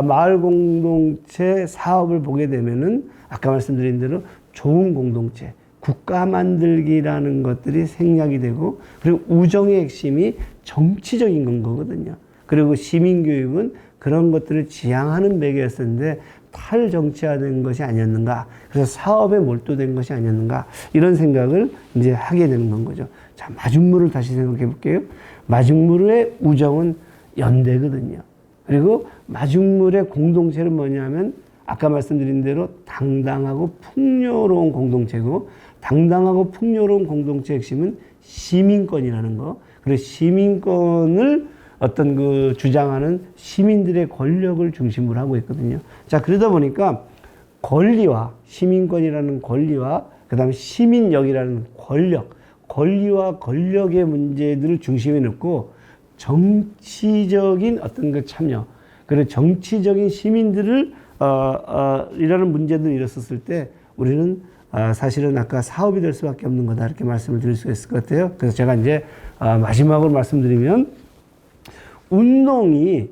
마을 공동체 사업을 보게 되면은 아까 말씀드린 대로 좋은 공동체, 국가 만들기라는 것들이 생략이 되고, 그리고 우정의 핵심이 정치적인 건 거거든요. 그리고 시민교육은 그런 것들을 지향하는 매개였었는데 탈정치화된 것이 아니었는가. 그래서 사업에 몰두된 것이 아니었는가. 이런 생각을 이제 하게 되는 건 거죠. 자, 마중물을 다시 생각해 볼게요. 마중물의 우정은 연대거든요. 그리고 마중물의 공동체는 뭐냐면 아까 말씀드린 대로 당당하고 풍요로운 공동체고, 당당하고 풍요로운 공동체의 핵심은 시민권이라는 거. 그리고 시민권을 어떤 그 주장하는 시민들의 권력을 중심으로 하고 있거든요. 자, 그러다 보니까 권리와 시민권이라는 권리와 그다음에 시민력이라는 권리와 권력의 문제들을 중심에 놓고 정치적인 어떤 그 참여, 그리고 정치적인 시민들을 이라는 문제들을 일었었을 때 우리는 사실은 아까 사업이 될 수밖에 없는 거다 이렇게 말씀을 드릴 수 있을 것 같아요. 그래서 제가 이제 마지막으로 말씀드리면 운동이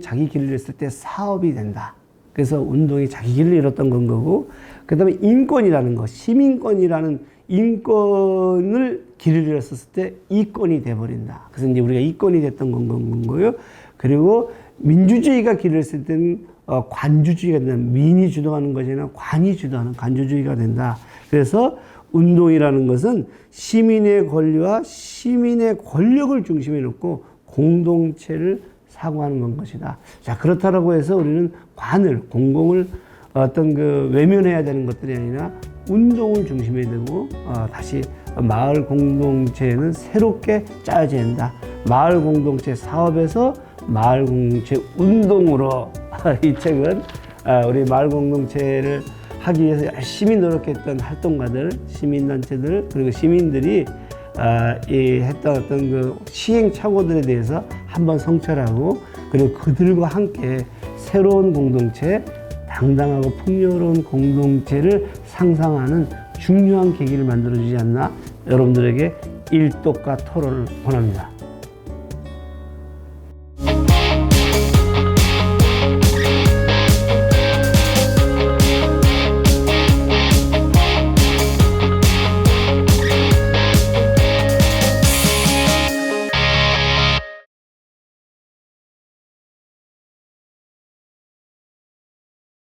자기 길을 잃었을 때 사업이 된다. 그래서 운동이 자기 길을 잃었던 건 거고, 그 다음에 인권이라는 거, 시민권이라는 인권을 길을 잃었을 때 이권이 돼버린다. 그래서 이제 우리가 이권이 됐던 건 거고요. 그리고 민주주의가 길을 잃었을 때는 관주주의가 된다. 민이 주도하는 것이 아니라 관이 주도하는 관주주의가 된다. 그래서 운동이라는 것은 시민의 권리와 시민의 권력을 중심에 놓고 공동체를 사고하는 건 것이다. 자, 그렇다라고 해서 우리는 공공을 어떤 그 외면해야 되는 것들이 아니라 운동을 중심에 두고 다시 마을 공동체는 새롭게 짜야져야 한다. 마을 공동체 사업에서 마을 공동체 운동으로 이 책은 우리 마을 공동체를 하기 위해서 열심히 노력했던 활동가들, 시민단체들, 그리고 시민들이 했던 어떤 그 시행착오들에 대해서 한번 성찰하고, 그리고 그들과 함께 새로운 공동체, 당당하고 풍요로운 공동체를 상상하는 중요한 계기를 만들어주지 않나, 여러분들에게 일독과 토론을 권합니다.